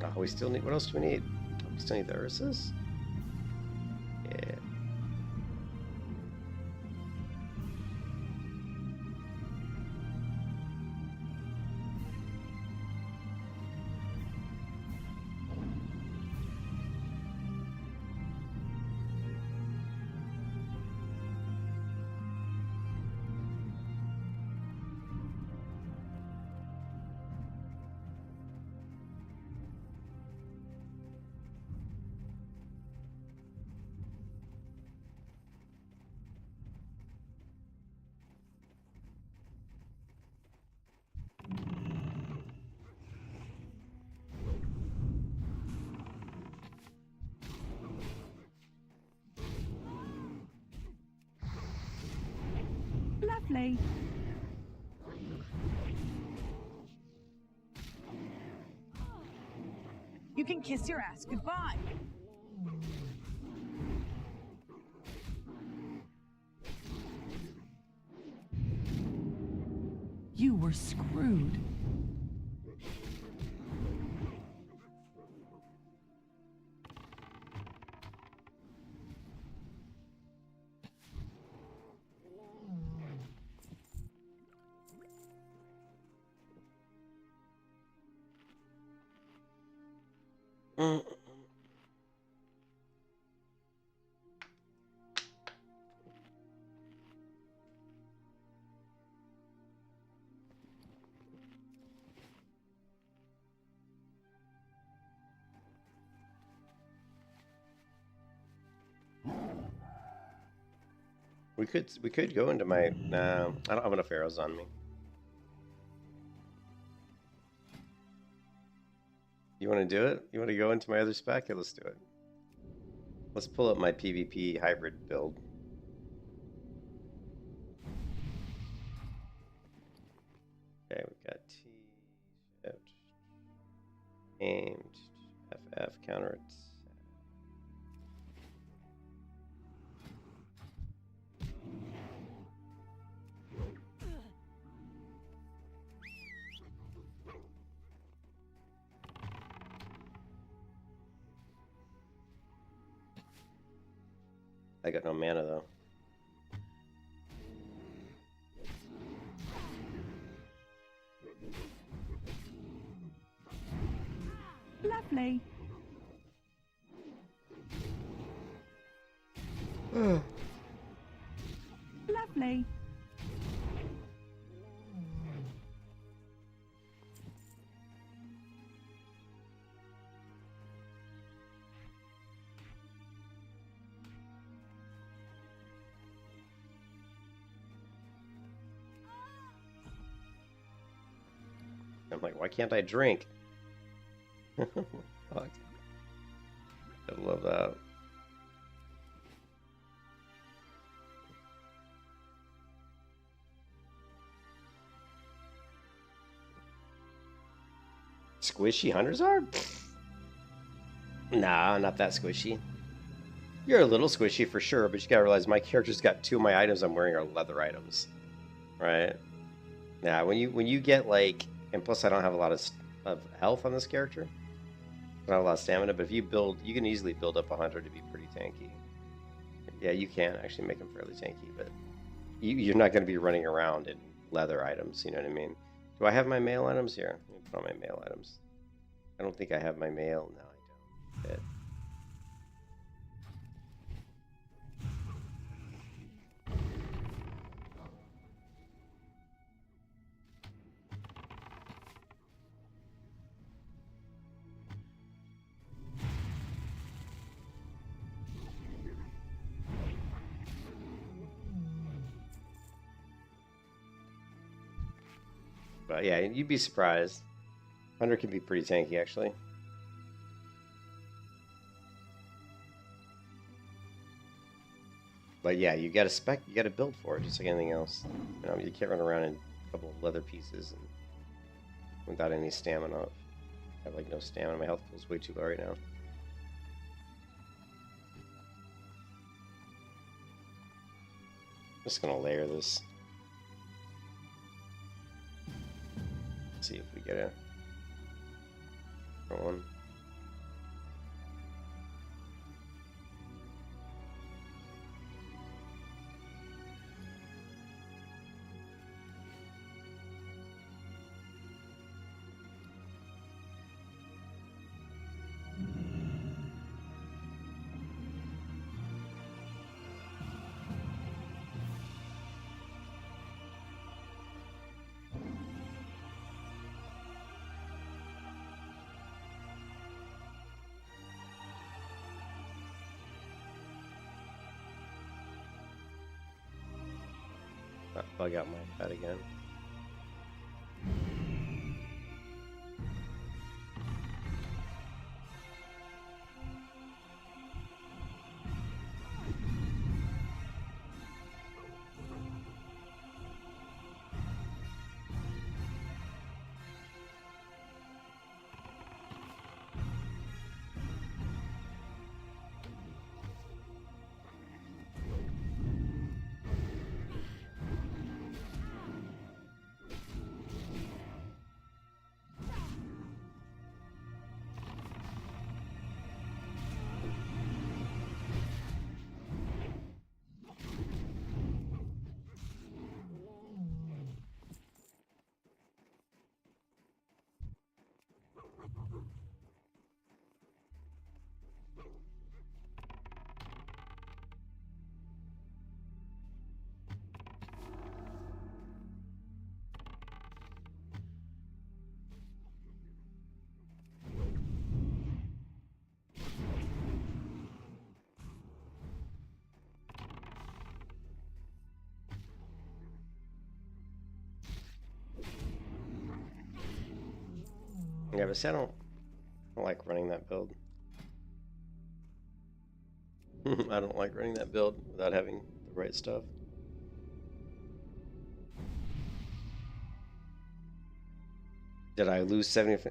[SPEAKER 1] Oh, we still need. What else do we need? Oh, we still need the Ursas? Yeah.
[SPEAKER 2] Lovely.
[SPEAKER 4] You can kiss your ass goodbye.
[SPEAKER 2] You were screwed.
[SPEAKER 1] We could go into my no, I don't have enough arrows on me. You want to do it? You want to go into my other spec? Okay, let's do it. Let's pull up my PvP hybrid build. Okay, we've got T, shift, aimed, FF, counter it. I got no mana though.
[SPEAKER 2] Lovely. Lovely.
[SPEAKER 1] I'm like, why can't I drink? Fuck. I love that. Squishy hunters are? Nah, not that squishy. You're a little squishy for sure, but you gotta realize my character's got 2 of my items I'm wearing are leather items, right? Yeah, when you get like, and plus I don't have a lot of health on this character. I don't have a lot of stamina, but if you build, you can easily build up a hunter to be pretty tanky. Yeah, you can actually make them fairly tanky, but you're not going to be running around in leather items, you know what I mean? Do I have my mail items here? Let me put on my mail items. I don't think I have my mail. No, I don't. Shit. But yeah, you'd be surprised. Hunter can be pretty tanky, actually. But yeah, you got to spec, you got to build for it, just like anything else. You know, you can't run around in a couple of leather pieces and without any stamina. I have like no stamina. My health feels way too low right now. I'm just gonna layer this. See if we get a one. Bug out my pet again. Yeah, but see, I don't like running that build. I don't like running that build without having the right stuff. Did I lose 70?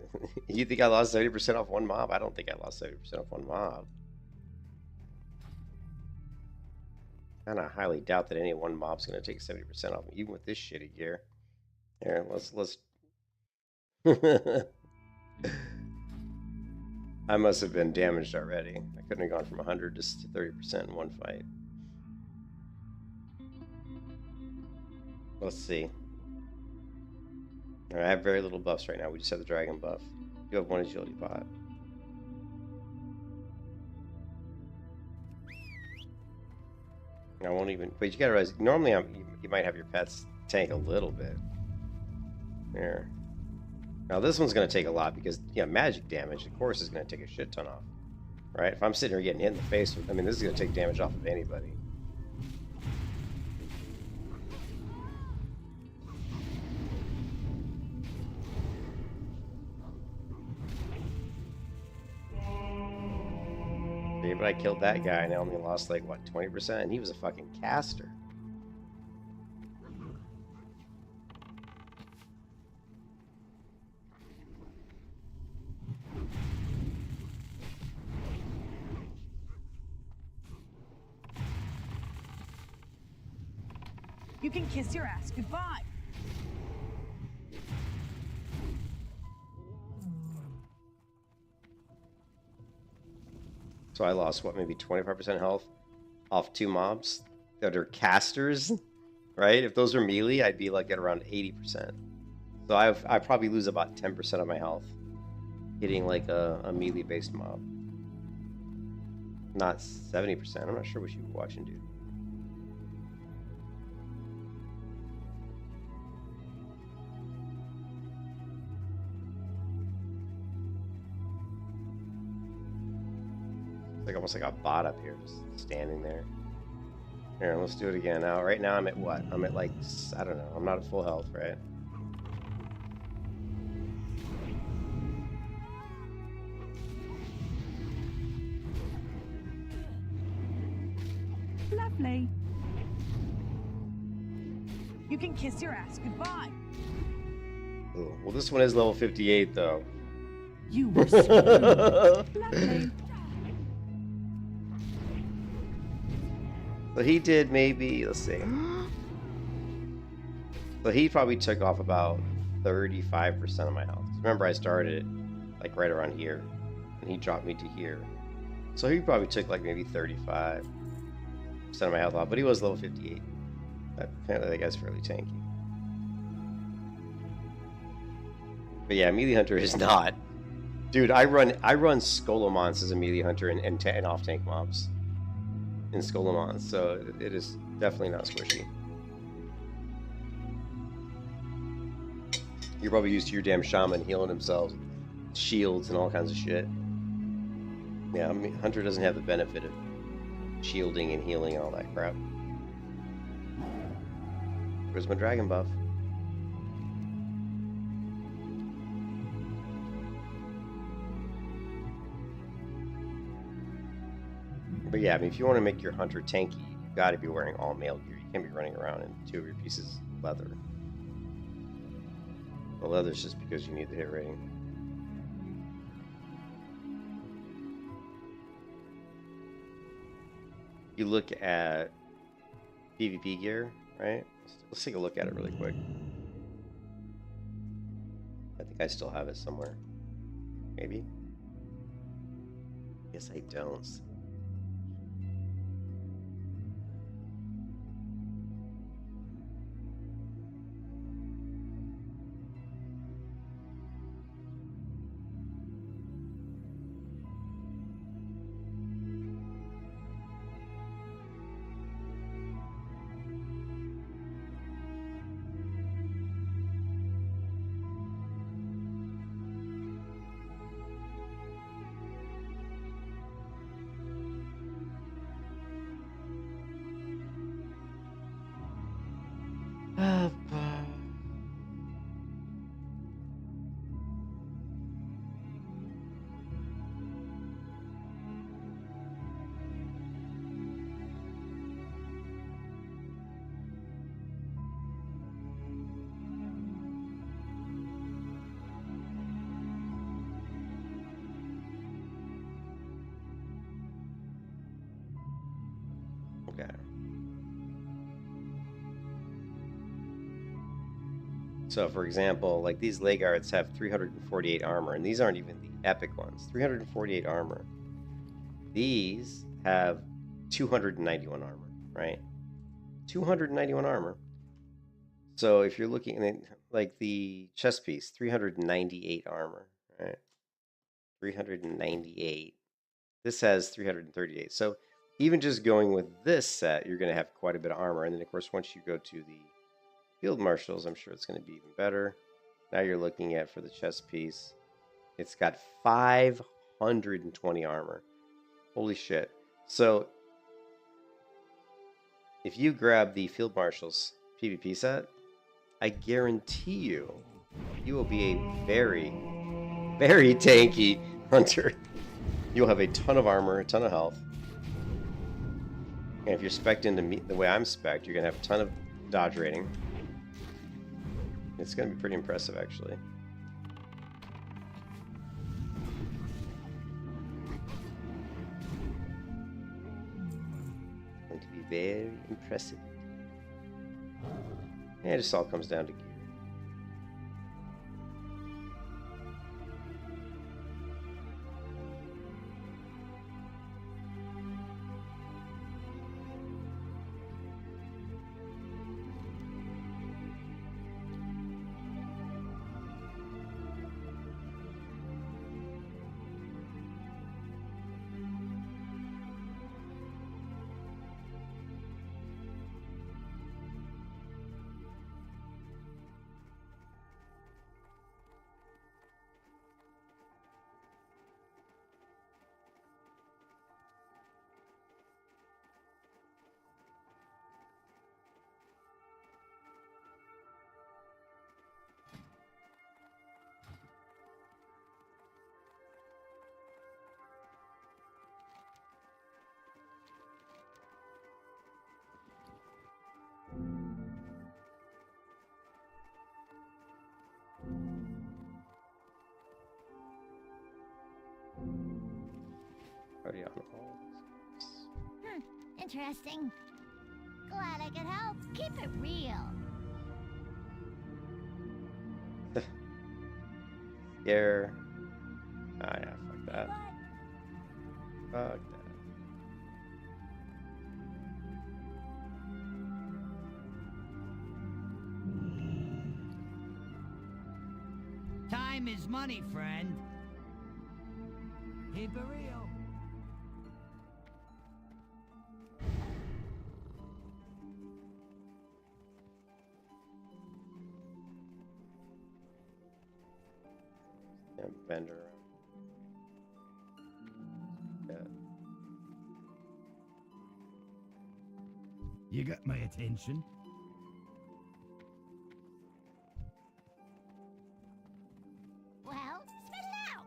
[SPEAKER 1] You think I lost 70% off one mob? I don't think I lost 70% off one mob. And I highly doubt that any one mob's gonna take 70% off me, even with this shitty gear. Here, let's. I must have been damaged already. I couldn't have gone from 100 to 30% in one fight. Let's see. I have very little buffs right now. We just have the dragon buff. You have one agility pot. I won't even. But you gotta realize, normally you might have your pets tank a little bit. There. Now this one's gonna take a lot because magic damage, of course, is gonna take a shit ton off. Right? If I'm sitting here getting hit in the face with, I mean, this is gonna take damage off of anybody. But I killed that guy and I only lost like what, 20%, and he was a fucking caster.
[SPEAKER 4] You can kiss your ass goodbye.
[SPEAKER 1] So I lost what, maybe 25% health off 2 mobs that are casters, right? If those are melee, I'd be like at around 80%. So I probably lose about 10% of my health hitting like a melee based mob. Not 70%. I'm not sure what you were watching, dude. Like almost like a bot up here, just standing there. Here, let's do it again. Now, right now I'm at what? I'm at like, I don't know. I'm not at full health, right?
[SPEAKER 2] Lovely.
[SPEAKER 4] You can kiss your ass goodbye.
[SPEAKER 1] Ooh, well, this one is level 58 though.
[SPEAKER 2] You were screwed. Lovely.
[SPEAKER 1] So he did maybe, let's see. So he probably took off about 35% of my health. Remember, I started like right around here, and he dropped me to here. So he probably took like maybe 35% of my health off, but he was level 58. Apparently that guy's fairly tanky. But yeah, melee hunter is not. Dude, I run Skolomons as a melee hunter and off tank mobs in Skolomons, so it is definitely not squishy. You're probably used to your damn shaman healing themselves, shields and all kinds of shit. Yeah, I mean, hunter doesn't have the benefit of shielding and healing and all that crap. Where's my dragon buff? But yeah, I mean, if you want to make your hunter tanky, you've got to be wearing all mail gear. You can't be running around in 2 of your pieces of leather. The leather's just because you need the hit rating. You look at PvP gear, right? Let's take a look at it really quick. I think I still have it somewhere. Maybe? Guess I don't. So, for example, like these Legards have 348 armor, and these aren't even the epic ones. 348 armor. These have 291 armor, right? 291 armor. So if you're looking at like the chest piece, 398 armor, right? 398. This has 338. So even just going with this set, you're going to have quite a bit of armor. And then, of course, once you go to the field marshals, I'm sure it's going to be even better. Now you're looking at, for the chest piece, it's got 520 armor. Holy shit. So if you grab the field marshals PvP set, I guarantee you, you will be a very, very tanky hunter. You'll have a ton of armor, a ton of health. And if you're spec'd into me the way I'm spec'd, you're going to have a ton of dodge rating. It's going to be pretty impressive, actually. It's going to be very impressive. And it just all comes down to gear. Already on all these.
[SPEAKER 3] Interesting. Glad I could help. Keep it real.
[SPEAKER 1] Scare. Ah, yeah, fuck that. Fuck that.
[SPEAKER 5] Time is money, friend. Keep it real.
[SPEAKER 1] Yeah, bend around. Yeah.
[SPEAKER 5] You got my attention.
[SPEAKER 3] Well, spit it out.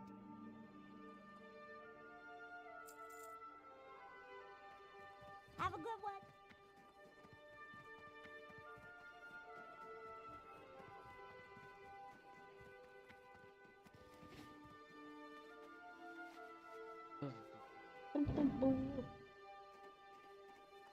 [SPEAKER 3] Have a good one.